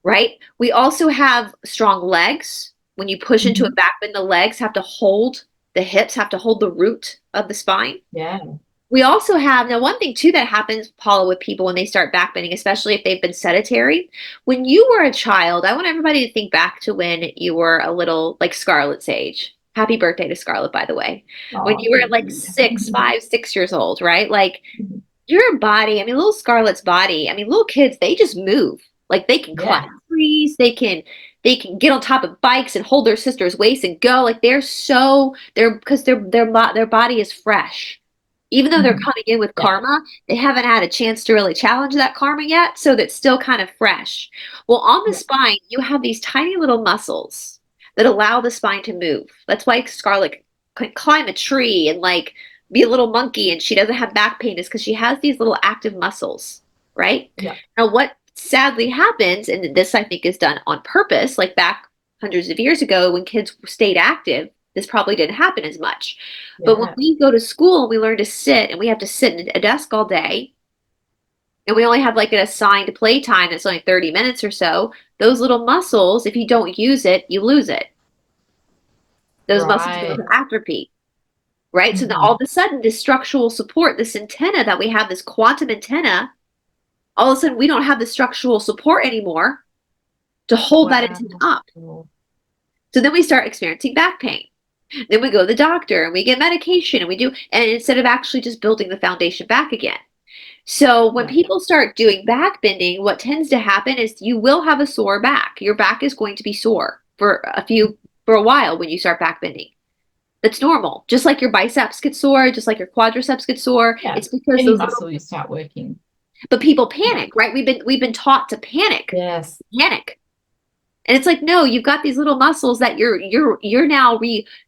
Right? We also have strong legs. When you push into a backbend, the legs have to hold, the hips have to hold the root of the spine. Yeah. We also have, now one thing too that happens, Paula, with people when they start backbending, especially if they've been sedentary, when you were a child, I want everybody to think back to when you were a little, like Scarlett's age. Happy birthday to Scarlett, by the way. When Oh, you were thank like you. 6 years old, right? Like your body, I mean, little Scarlett's body, I mean, little kids, they just move. Like they can Yeah. climb trees, they can get on top of bikes and hold their sister's waist and go. Like they're because their body is fresh. Even though they're Mhm. coming in with Yeah. karma, they haven't had a chance to really challenge that karma yet, so that's still kind of fresh. Well, on the Yeah. spine, you have these tiny little muscles that allow the spine to move. That's why Scarlett can climb a tree and like be a little monkey and she doesn't have back pain is because she has these little active muscles, right? Yeah. Now, what sadly happens, and this I think is done on purpose, like back hundreds of years ago when kids stayed active, this probably didn't happen as much. But when Yeah. we go to school and we learn to sit and we have to sit in a desk all day, and we only have like an assigned play time that's only 30 minutes or so, those little muscles, if you don't use it, you lose it. Those muscles go Right. to atrophy, right? So now all Mhm. of a sudden, this structural support, this antenna that we have, this quantum antenna, all of a sudden we don't have the structural support anymore to hold that Wow. antenna up. So then we start experiencing back pain. Then we go to the doctor and we get medication and we do, and instead of actually just building the foundation back again. So when Yeah. people start doing back bending, what tends to happen is you will have a sore back. Your back is going to be sore for a while when you start back bending. That's normal. Just like your biceps get sore, just like your quadriceps get sore. Yeah. It's because Any those little, muscle you start working. but people Yeah. panic, right? We've been taught to panic, Yes. panic. And it's like, no, you've got these little muscles that you're now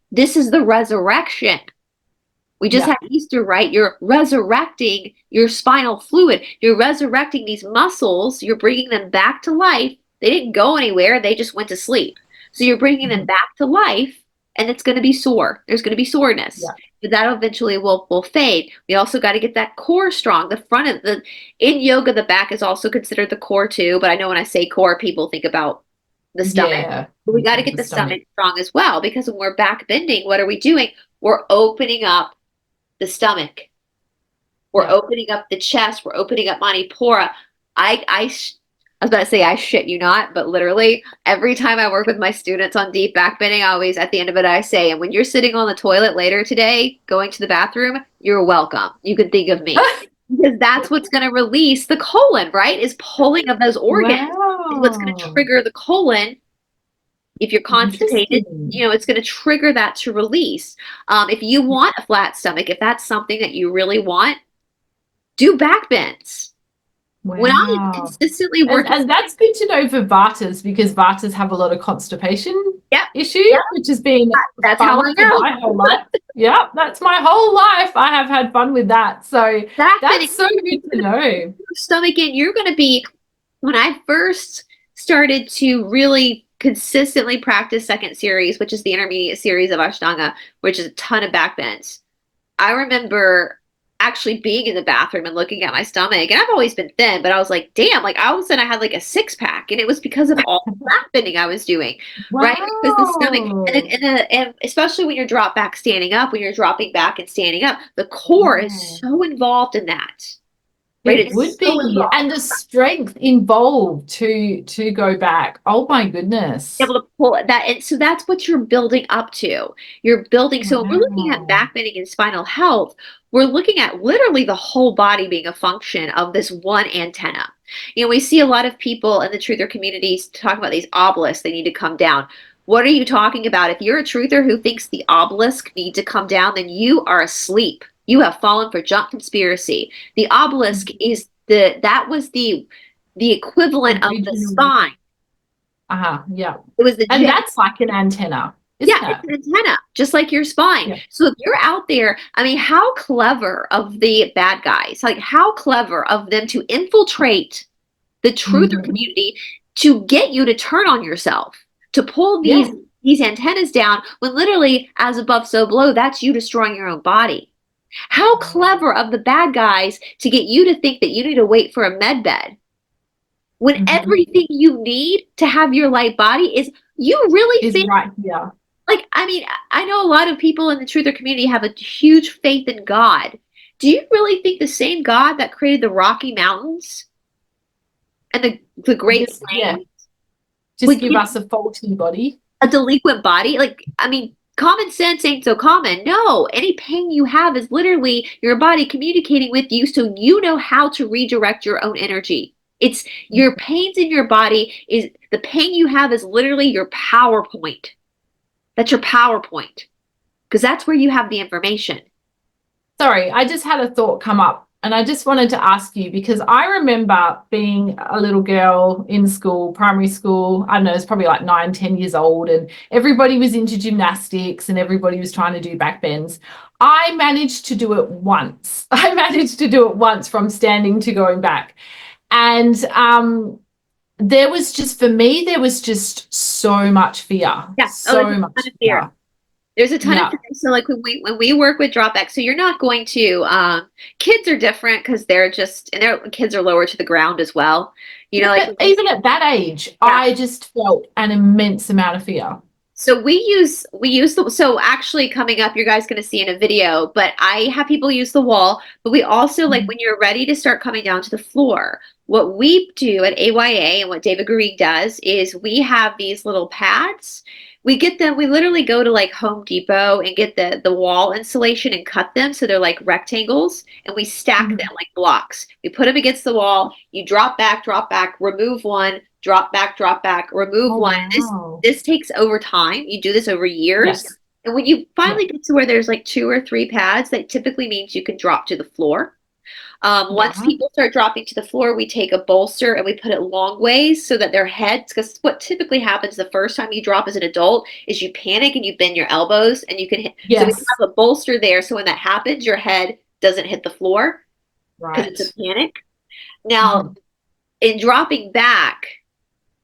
this is the resurrection. We just Yeah. had Easter, right? You're resurrecting your spinal fluid. You're resurrecting these muscles. You're bringing them back to life. They didn't go anywhere. They just went to sleep. So you're bringing them Mhm. back to life, and it's going to be sore. There's going to be soreness, Yeah. but that eventually will fade. We also got to get that core strong. The front of the in yoga, the back is also considered the core too. But I know when I say core, people think about the stomach. Yeah. But we got to get The the stomach. stomach strong as well because when we're back bending, what are we doing? We're opening up the stomach. We're Yeah. opening up the chest. We're opening up Manipura. I was about to say I shit you not, but literally every time I work with my students on deep back bending, I always at the end of it I say, and when you're sitting on the toilet later today, going to the bathroom, you're welcome. You can think of me. Because that's what's going to release the colon, right? Is pulling of those organs is what's going to Wow. trigger the colon if you're constipated, Interesting. it's going to trigger that to release. If you want a flat stomach, if that's something that you really want, do back bends. When I'm Wow. consistently working, And that's good to know for Vatas because Vatas have a lot of constipation yep, issues, yep, which has been that's how fun I for know. my whole life. Yeah, that's my whole life. I have had fun with that. So Back bending, that's so good to know. stomach in, you're going to be, when I first started to really consistently practice second series, which is the intermediate series of Ashtanga, which is a ton of back bends. I remember actually being in the bathroom and looking at my stomach, and I've always been thin, but I was like, damn, like all of a sudden I had like a six pack, and it was because of all the back bending I was doing, right? Because the stomach, Wow. and especially when you're drop back standing up, when you're dropping back and standing up, the core is Yeah. so involved in that, right? It would It's so be, involved. and the strength involved to go back. Oh my goodness. Able to pull that, and so that's what you're building up to. You're building, so when we're looking at Wow. back bending and spinal health, we're looking at literally the whole body being a function of this one antenna. We see a lot of people in the truther communities talk about these obelisks, they need to come down. What are you talking about? If you're a truther who thinks the obelisk need to come down, then you are asleep. You have fallen for junk conspiracy. The obelisk is that was the equivalent of the Original. spine. Yeah. It was the And J. that's like an antenna, Yeah, isn't it's it? an antenna, just like your spine. Yeah. So if you're out there, I mean, how clever of the bad guys, like how clever of them to infiltrate the truther Mhm. community to get you to turn on yourself, to pull these Yeah. these antennas down when literally as above so below, that's you destroying your own body. How clever of the bad guys to get you to think that you need to wait for a med bed when Mhm. everything you need to have your light body is you really Is think right here. like, I mean, I know a lot of people in the truther community have a huge faith in God. Do you really think the same God that created the Rocky Mountains and the Great Just, yeah. Plains Just would give give us a faulty body. a delinquent body? Like, I mean, common sense ain't so common. No, any pain you have is literally your body communicating with you so you know how to redirect your own energy. It's your pains in your body is the pain you have is literally your PowerPoint. That's your PowerPoint because that's where you have the information. Sorry, I just had a thought come up and I just wanted to ask you because I remember being a little girl in school, primary school. I don't know, it's probably like 9, 10 years old, and everybody was into gymnastics and everybody was trying to do back bends. I managed to do it once. I managed to do it once from standing to going back. And there was just, for me, there was just so much fear. Yeah. So much fear. There's a ton of things. So like when we work with dropback, so you're not going to kids are different because they're just and their kids are lower to the ground as well. You know, like even at that age, I just felt an immense amount of fear. So so actually coming up, you guys going to see in a video, but I have people use the wall, but we also like when you're ready to start coming down to the floor, what we do at AYA and what David Garrigues does is we have these little pads. We get them, we literally go to like Home Depot and get the wall insulation and cut them so they're like rectangles and we stack them like blocks. We put them against the wall, you drop back, remove one, drop back, remove one. Wow. This takes over time. You do this over years. Yes. And when you finally get to where there's like 2 or 3 pads, that typically means you can drop to the floor. Once people start dropping to the floor, we take a bolster and we put it long ways so that their heads, because what typically happens the first time you drop as an adult is you panic and you bend your elbows and you can hit. So we have a bolster there. So when that happens, your head doesn't hit the floor because it's a panic. Now, in dropping back,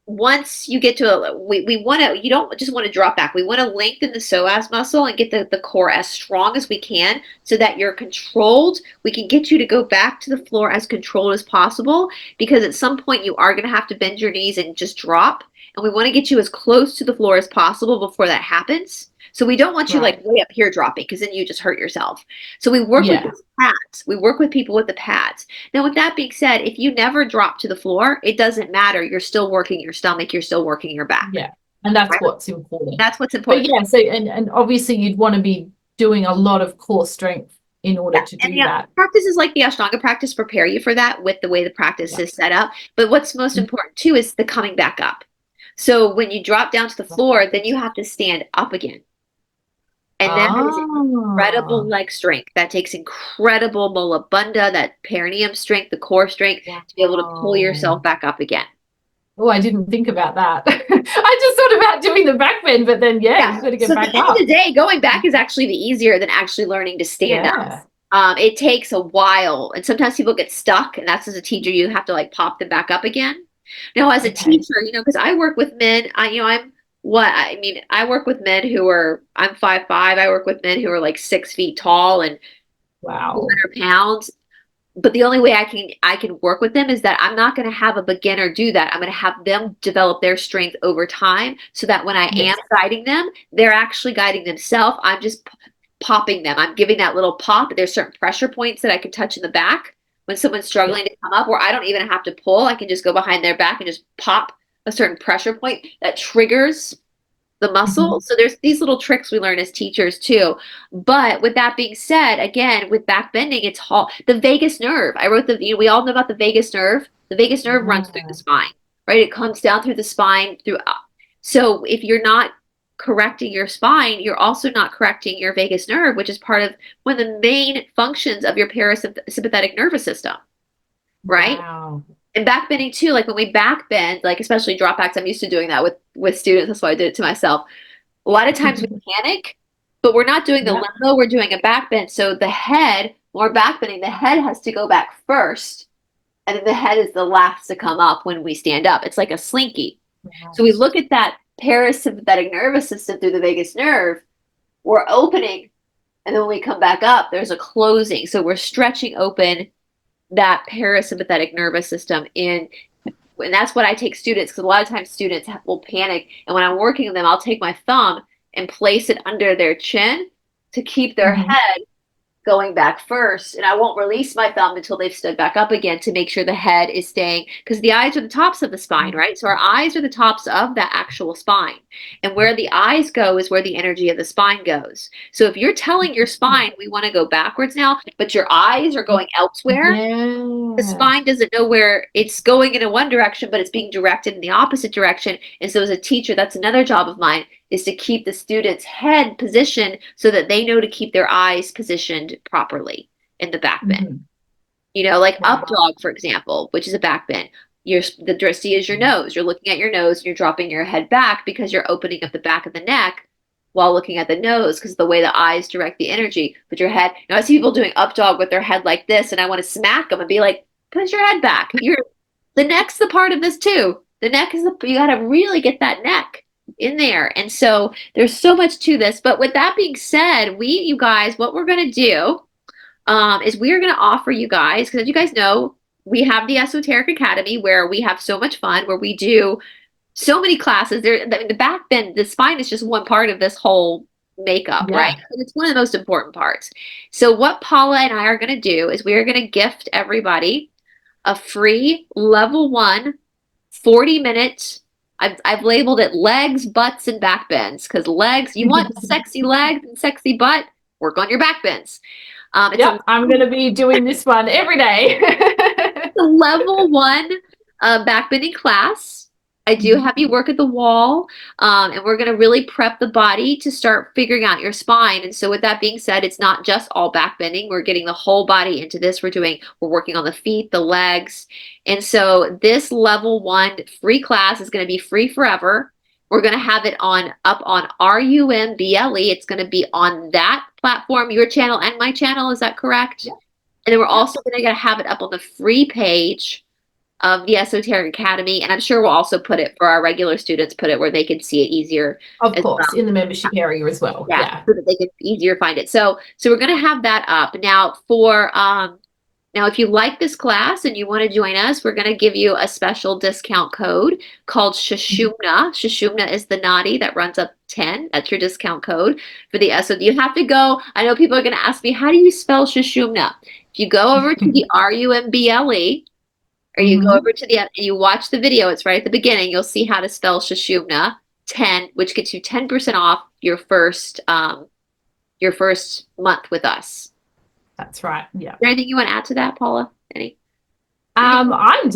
once you get to we want to, you don't just want to drop back. We want to lengthen the psoas muscle and get the core as strong as we can so that you're controlled. We can get you to go back to the floor as controlled as possible because at some point you are going to have to bend your knees and just drop. And we want to get you as close to the floor as possible before that happens. So we don't want you like way up here dropping because then you just hurt yourself. So we work with these pads. We work with people with the pads. Now, with that being said, if you never drop to the floor, it doesn't matter. You're still working your stomach. You're still working your back. Yeah. And that's what's important. That's what's important. But yeah, so and obviously you'd want to be doing a lot of core strength in order to do that. Practices like the Ashtanga practice prepare you for that with the way the practice is set up. But what's most important too is the coming back up. So when you drop down to the floor, then you have to stand up again. And that is incredible leg strength. That takes incredible mola bandha, that perineum strength, the core strength to be able to pull yourself back up again. Oh, I didn't think about that. I just thought about doing the back bend, but then you've got to get back up. At the end of the day, going back is actually the easier than actually learning to stand up. It takes a while, and sometimes people get stuck, and that's as a teacher, you have to like pop them back up again. Now, as a teacher, because I work with men, I work with men who are, I'm 5'5". I work with men who are like 6 feet tall and 200 pounds. But the only way I can work with them is that I'm not going to have a beginner do that. I'm going to have them develop their strength over time so that when I am guiding them, they're actually guiding themselves. I'm just popping them. I'm giving that little pop. There's certain pressure points that I can touch in the back when someone's struggling to come up where I don't even have to pull. I can just go behind their back and just pop a certain pressure point that triggers the muscle. So there's these little tricks we learn as teachers too. But with that being said, again, with back bending, it's the vagus nerve. I wrote we all know about the vagus nerve. The vagus nerve runs through the spine, right? It comes down through the spine through up. So if you're not correcting your spine, you're also not correcting your vagus nerve, which is part of one of the main functions of your parasympathetic nervous system, right? Wow. And back bending too, like when we back bend, like especially drop backs, I'm used to doing that with students. That's why I did it to myself. A lot of times we panic, but we're not doing the limbo, we're doing a back bend. So the head, when we're back bending, the head has to go back first, and then the head is the last to come up when we stand up. It's like a slinky. Yes. So we look at that parasympathetic nervous system through the vagus nerve, we're opening, and then when we come back up, there's a closing. So we're stretching open that parasympathetic nervous system and that's what I take students, because a lot of times students will panic, and when I'm working with them, I'll take my thumb and place it under their chin to keep their head going back first, and I won't release my thumb until they've stood back up again to make sure the head is staying, because the eyes are the tops of the spine, right? So our eyes are the tops of that actual spine. And where the eyes go is where the energy of the spine goes. So if you're telling your spine, we want to go backwards now, but your eyes are going elsewhere, the Yeah. spine doesn't know where it's going in one direction, but it's being directed in the opposite direction. And so as a teacher, that's another job of mine, is to keep the student's head positioned so that they know to keep their eyes positioned properly in the back bend. Mhm. You know, like Wow. up dog, for example, which is a back bend. The dressy is your nose. You're looking at your nose and you're dropping your head back because you're opening up the back of the neck while looking at the nose, because the way the eyes direct the energy. But your head, I see people doing up dog with their head like this, and I want to smack them and be like, put your head back. The neck's the part of this too. The neck is you got to really get that neck in there. And so there's so much to this. But with that being said, you guys, what we're going to do is we are going to offer you guys, because as you guys know, we have the Esoteric Academy where we have so much fun, where we do so many classes. The back bend, the spine is just one part of this whole makeup, Yeah. right? And it's one of the most important parts. So what Paula and I are going to do is we are going to gift everybody a free level 1 40-minute. I've labeled it legs, butts, and back bends, because legs, you want sexy legs and sexy butt, work on your back bends. Yep, I'm going to be doing this one every day. It's a level 1 back bending class. I do have you work at the wall, and we're going to really prep the body to start figuring out your spine. And so with that being said, it's not just all back bending. We're getting the whole body into this. We're working on the feet, the legs. And so this level 1 free class is going to be free forever. We're going to have it up on RUMBLE. It's going to be on that platform, your channel and my channel. Is that correct? Yeah. And then we're also going to have it up on the free page of the Esoteric Academy. And I'm sure we'll also put it for our regular students, put it where they can see it easier. Of course, in the membership area as well. Yeah. So that they can easier find it. So we're going to have that up. Now now if you like this class and you want to join us, we're going to give you a special discount code called Shashumna. Shashumna is the naughty that runs up 10. That's your discount code for the ESO. You have to go. I know people are going to ask me, how do you spell Shashumna? If you go over to the RUMBLE, or you go over to and you watch the video, it's right at the beginning, you'll see how to spell Shashumna 10, which gets you 10% off your first month with us. That's right. Yeah. Is there anything you want to add to that, Paula? Any? I'm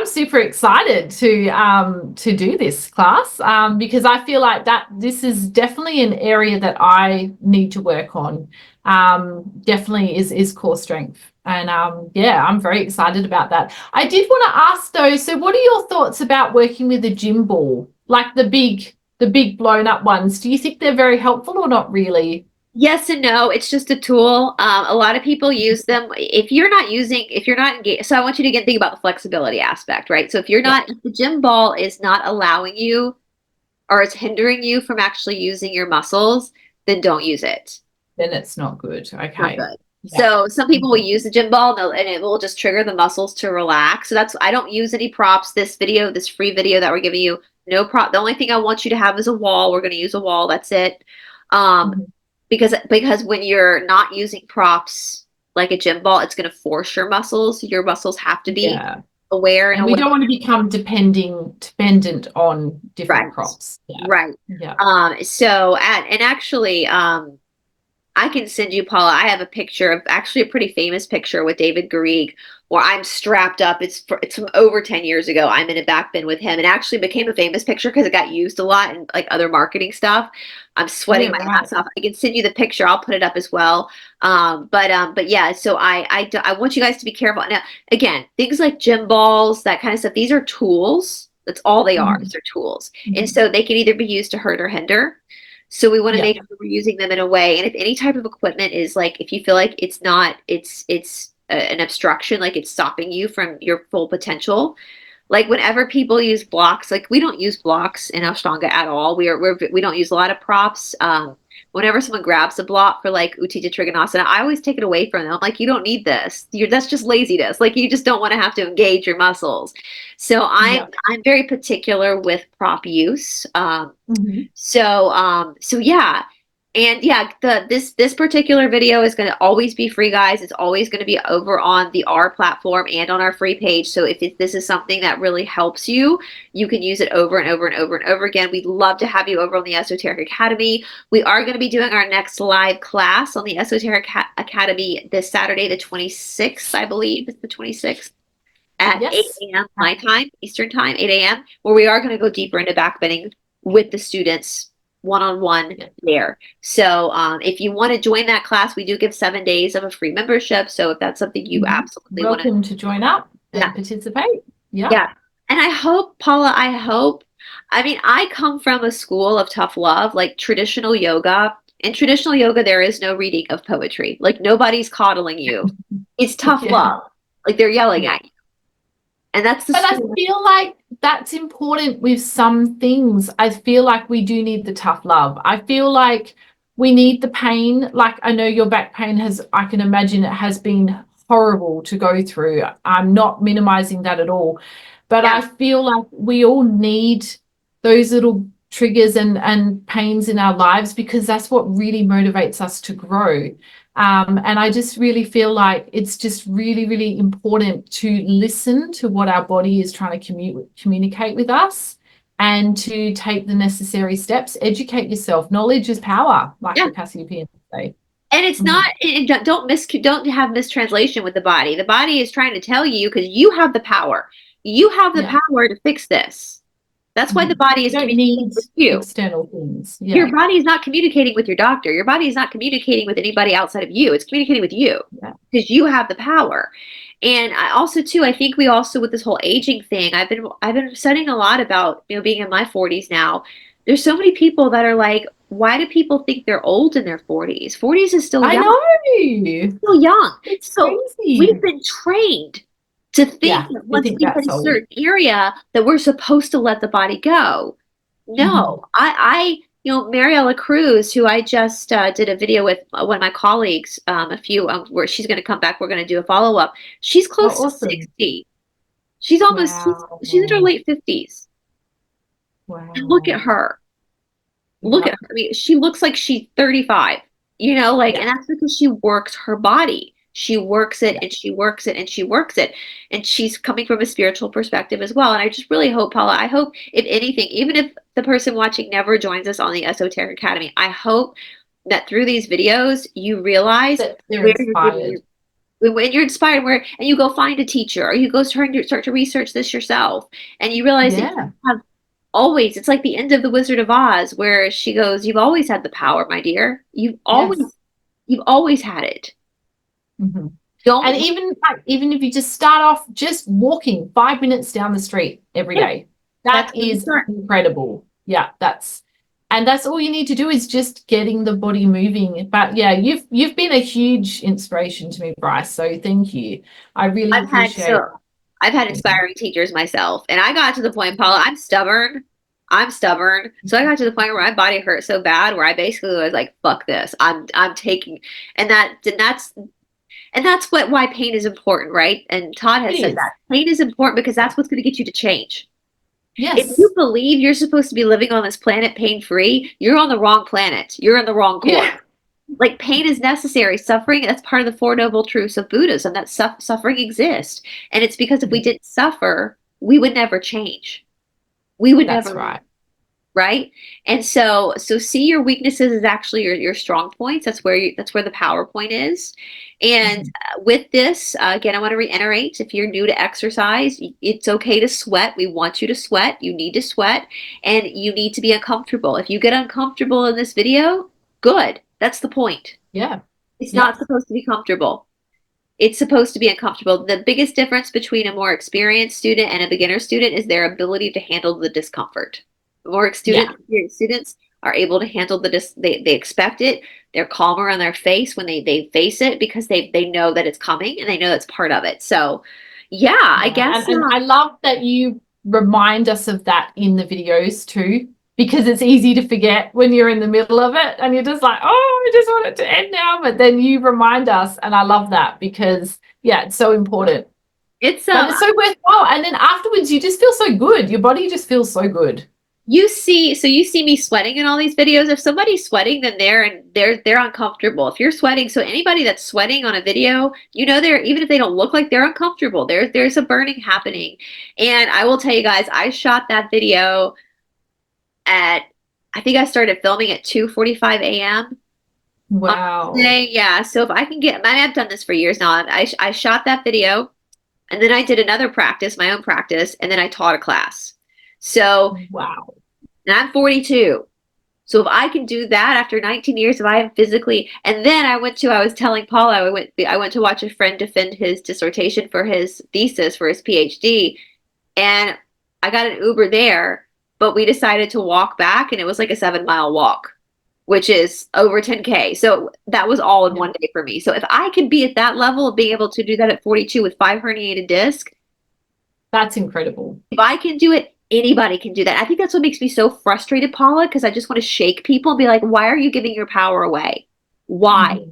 super excited to do this class because I feel like that this is definitely an area that I need to work on. Definitely is core strength. And yeah, I'm very excited about that. I did want to ask though, so what are your thoughts about working with a gym ball, like the big blown up ones? Do you think they're very helpful or not really? Yes and no. It's just a tool. A lot of people use them. If you're not engaged, so I want you to again think about the flexibility aspect, right? So if the gym ball is not allowing you, or it's hindering you from actually using your muscles, then don't use it. Then it's not good. Okay. Not good. Yeah. So some people will use the gym ball and it will just trigger the muscles to relax. So I don't use any props. This free video that we're giving you, no prop. The only thing I want you to have is a wall. We're going to use a wall. That's it. Because when you're not using props like a gym ball, it's going to force your muscles. Your muscles have to be aware. And we don't want to become dependent on different props. Yeah. Right. Yeah. Actually, I can send you, Paula. I have a picture of actually a pretty famous picture with David Garrigues where I'm strapped up. It's from over 10 years ago. I'm in a back bend with him, and actually became a famous picture because it got used a lot in like other marketing stuff. I'm sweating my ass off. I can send you the picture. I'll put it up as well. But yeah. So I want you guys to be careful. Now, again, things like gym balls, that kind of stuff. These are tools. That's all they are. They're tools, and so they can either be used to hurt or hinder. So we want to make sure we're using them in a way. And if any type of equipment is like, if you feel like it's an obstruction, like it's stopping you from your full potential, like whenever people use blocks, like we don't use blocks in Ashtanga at all. We don't use a lot of props. Whenever someone grabs a block for like Utthita Trikonasana, I always take it away from them. I'm like, you don't need this. That's just laziness. Like you just don't want to have to engage your muscles. So I'm very particular with prop use. So yeah, And yeah, this particular video is going to always be free, guys. It's always going to be over on the R platform and on our free page. So if this is something that really helps you, you can use it over and over and over and over again. We'd love to have you over on the Esoteric Academy. We are going to be doing our next live class on the Esoteric Academy this Saturday, the 26th, I believe. It's the 26th. At 8 a.m. my time, Eastern time, 8 a.m., where we are going to go deeper into backbending with the students one-on-one there. So if you want to join that class, we do give 7 days of a free membership. So if that's something you absolutely want to join up and participate. Yeah. And I hope, Paula, I mean, I come from a school of tough love, like traditional yoga. In traditional yoga, there is no reading of poetry. Like nobody's coddling you. It's tough love. Like they're yelling at you. And that's the But I feel like that's important with some things. I feel like we do need the tough love. I feel like we need the pain. Like I know your back pain I can imagine it has been horrible to go through. I'm not minimizing that at all. But I feel like we all need those little triggers and pains in our lives, because that's what really motivates us to grow. And I just really feel like it's just really, really important to listen to what our body is trying to communicate with us, and to take the necessary steps. Educate yourself. Knowledge is power, like the Cassiopeia say. And it's not, don't have mistranslation with the body. The body is trying to tell you, because you have the power. You have the power to fix this. That's why the body is communicating with you. External things. Your body is not communicating with your doctor. Your body is not communicating with anybody outside of you. It's communicating with you because you have the power. And I also, too, I think we also, with this whole aging thing, I've been studying a lot about, being in my 40s now. There's so many people that are like, why do people think they're old in their 40s? 40s is still young. I know. It's still young. It's so crazy. We've been trained to think that once we get in a certain area that we're supposed to let the body go. No, I Mariela Cruz, who I just did a video with one of my colleagues, where she's going to come back. We're going to do a follow-up. She's close to 60. She's almost, she's in her late 50s. Wow. And look at her. Look at her. I mean, she looks like she's 35, and that's because she works her body. She works it and she works it and she works it. And she's coming from a spiritual perspective as well. And I just really hope, Paula, I hope, if anything, even if the person watching never joins us on the Esoteric Academy, I hope that through these videos, you realize that they're inspired. When you're inspired, and you go find a teacher, or you go start to research this yourself, and you realize that you have always, it's like the end of The Wizard of Oz, where she goes, "You've always had the power, my dear. You've always had it." And even if you just start off just walking 5 minutes down the street every day, that is incredible. That's all you need to do, is just getting the body moving. But you've been a huge inspiration to me, Brice, so thank you. I really appreciate it. I've had inspiring teachers myself, and I got to the point, Paula, I'm stubborn. So I got to the point where my body hurt so bad, where I basically was like, fuck this. I'm taking, and that's why pain is important, right? And Todd has said that pain is important because that's what's going to get you to change. Yes. If you believe you're supposed to be living on this planet pain-free, you're on the wrong planet. You're in the wrong course. Yeah. Like, pain is necessary. Suffering, that's part of the Four Noble Truths of Buddhism, that suffering exists. And it's because if we didn't suffer, we would never change. We would never. That's right. And so see your weaknesses as actually your strong points. That's where the power point is. And with this, again, I want to reiterate, if you're new to exercise, it's okay to sweat. We want you to sweat. You need to sweat, and you need to be uncomfortable. If you get uncomfortable in this video, good. That's the point. Yeah. It's not supposed to be comfortable. It's supposed to be uncomfortable. The biggest difference between a more experienced student and a beginner student is their ability to handle the discomfort. More experienced students are able to handle they expect it. They're calmer on their face when they face it, because they know that it's coming, and they know that's part of it. So I guess. And I love that you remind us of that in the videos too, because it's easy to forget when you're in the middle of it and you're just like, oh, I just want it to end now. But then you remind us, and I love that, because it's so important. It's so worthwhile. And then afterwards you just feel so good. Your body just feels so good. you see me sweating in all these videos. If somebody's sweating, then they're uncomfortable. If you're sweating, so anybody that's sweating on a video, they're, even if they don't look like, they're uncomfortable. There's a burning happening. And I will tell you guys, I shot that video at, I think I started filming at 2:45 a.m. Wow. Yeah. So if I can get, I mean, I've done this for years now. I shot that video, and then I did another practice, my own practice, and then I taught a class. So, Wow. and I'm 42. So if I can do that after 19 years, if I am physically, and then I was telling Paula, I went to watch a friend defend his dissertation for his thesis for his PhD, and I got an Uber there, but we decided to walk back, and it was like a 7-mile walk, which is over 10K. So that was all in one day for me. So if I could be at that level of being able to do that at 42 with 5 herniated discs, that's incredible. if I can do it, anybody can do that. I think that's what makes me so frustrated, Paula, because I just want to shake people and be like, why are you giving your power away? Why? Mm-hmm.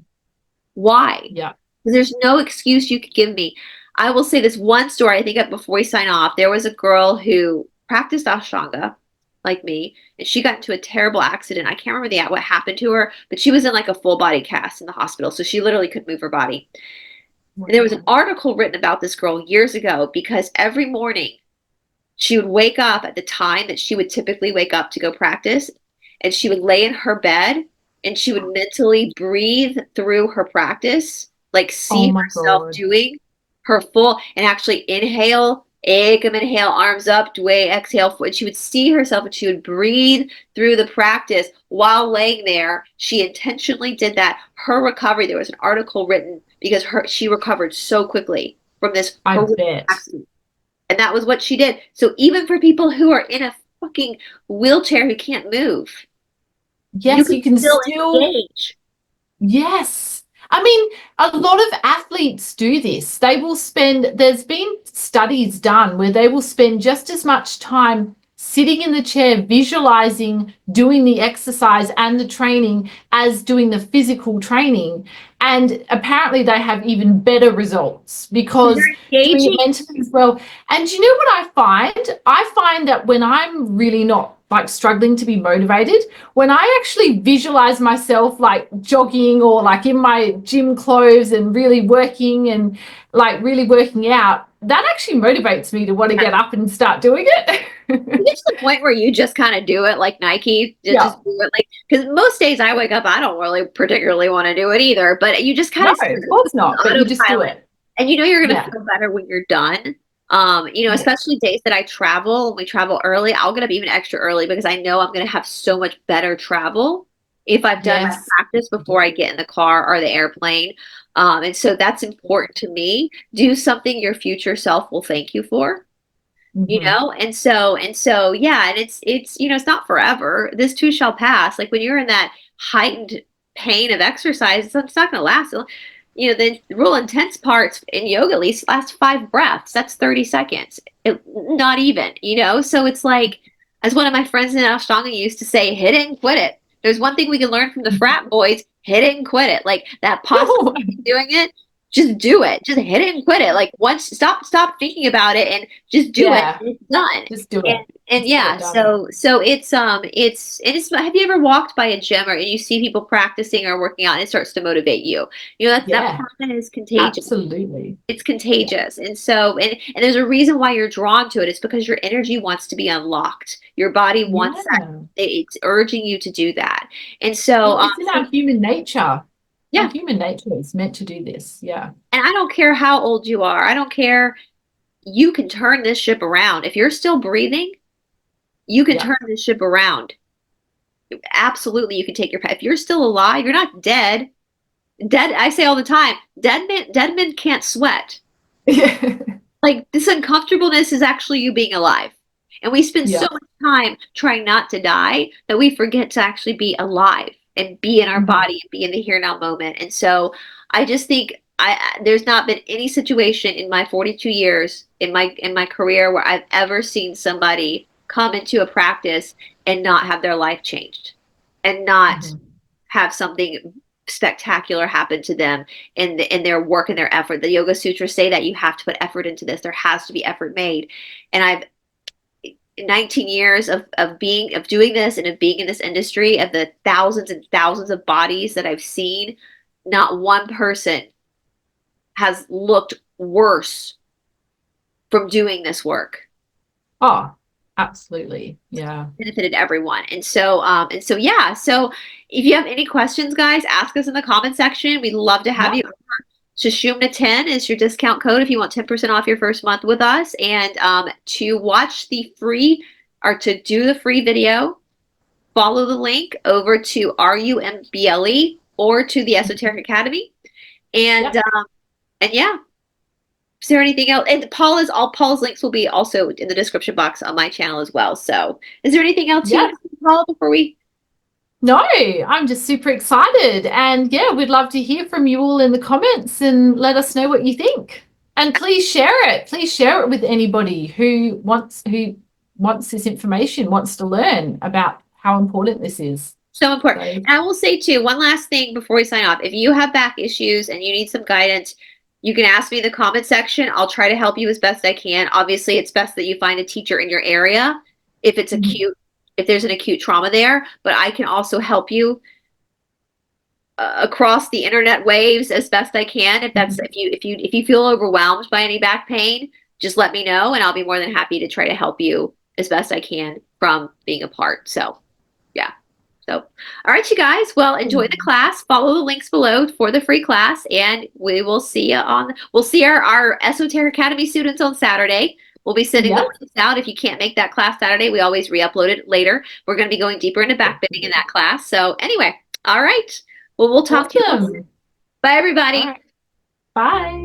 Why? Yeah. Because there's no excuse you could give me. I will say this one story, I think before we sign off. There was a girl who practiced Ashtanga like me, and she got into a terrible accident. I can't remember what happened to her, but she was in like a full body cast in the hospital, so she literally couldn't move her body. Wow. And there was an article written about this girl years ago, because every morning she would wake up at the time that she would typically wake up to go practice, and she would lay in her bed and she would mentally breathe through her practice, like see herself doing her full, and actually inhale, ekam, inhale, arms up, dway, exhale. And she would see herself, and she would breathe through the practice while laying there. She intentionally did that. Her recovery, there was an article written because she recovered so quickly from this accident. And that was what she did. So even for people who are in a fucking wheelchair who can't move, yes, you can still engage. Yes. I mean, a lot of athletes do this. They will spend, there's been studies done where they will spend just as much time sitting in the chair, visualizing doing the exercise and the training as doing the physical training. And apparently they have even better results because doing it mentally as well. And you know what I find? I find that when I'm really not like struggling to be motivated, when I actually visualize myself like jogging or like in my gym clothes and really working and like really working out, that actually motivates me to want to get up and start doing it. You get to the point where you just kind of do it like Nike, just do it, like, because most days I wake up, I don't really particularly want to do it either, but you just kind of, of course not, but you just do it. And you're going to feel better when you're done. Especially days that I travel, when we travel early, I'll get up even extra early because I know I'm going to have so much better travel if I've done my practice before I get in the car or the airplane. And so that's important to me. Do something your future self will thank you for. And so yeah, and it's it's not forever. This too shall pass. Like when you're in that heightened pain of exercise, it's not going to last. The real intense parts in yoga at least last 5 breaths. That's 30 seconds. Not even, so it's like, as one of my friends in Ashtanga used to say, hit it and quit it. There's one thing we can learn from the frat boys: hit it and quit it. Like that possibility of doing it, just do it. Just hit it and quit it. Like once, stop thinking about it and just do it. And it's done. Just do it. And yeah, so it's have you ever walked by a gym and you see people practicing or working out and it starts to motivate you? That person is contagious. Absolutely. It's contagious. And so and there's a reason why you're drawn to it. It's because your energy wants to be unlocked. Your body wants that. It's urging you to do that. And so it's in our human nature. Yeah. Our human nature is meant to do this. Yeah. And I don't care how old you are. I don't care. You can turn this ship around. If you're still breathing, you can turn this ship around. Absolutely, you can take your path. If you're still alive, you're not dead. I say all the time, dead men can't sweat. Like this uncomfortableness is actually you being alive. And we spend so much time trying not to die that we forget to actually be alive and be in our body and be in the here now moment. And so I just think there's not been any situation in my 42 years in my career where I've ever seen somebody come into a practice and not have their life changed and not have something spectacular happen to them in their work and their effort. The Yoga Sutras say that you have to put effort into this. There has to be effort made. And 19 years of doing this and of being in this industry, of the thousands and thousands of bodies that I've seen, not one person has looked worse from doing this work. Oh, absolutely. Yeah. Benefited everyone. And so yeah. So if you have any questions, guys, ask us in the comment section. We'd love to have Yeah. you. Shashumna 10 is your discount code if you want 10% off your first month with us. And to watch the free, or to do the free video, follow the link over to RUMBLE or to the Esoteric Academy. And Yep. and yeah. Is there anything else? And Paula's links will be also in the description box on my channel as well. So is there anything else you Yeah. want to say, Paula, before we? No, I'm just super excited. And yeah, we'd love to hear from you all in the comments and let us know what you think. And please share it. Please share it with anybody who wants this information, wants to learn about how important this is. So important. So, And I will say too, one last thing before we sign off. If you have back issues and you need some guidance, you can ask me in the comment section. I'll try to help you as best I can. Obviously, it's best that you find a teacher in your area if it's acute, if there's an acute trauma there, but I can also help you across the internet waves as best I can. If that's if you feel overwhelmed by any back pain, just let me know and I'll be more than happy to try to help you as best I can from being apart. So yeah. So, all right, you guys. Well, enjoy the class. Follow the links below for the free class, and we will see you we'll see our Esoteric Academy students on Saturday. We'll be sending the links out. If you can't make that class Saturday, we always re-upload it later. We're going to be going deeper into backbending in that class. So anyway, all right. Well, we'll talk to you. Bye, everybody. Bye.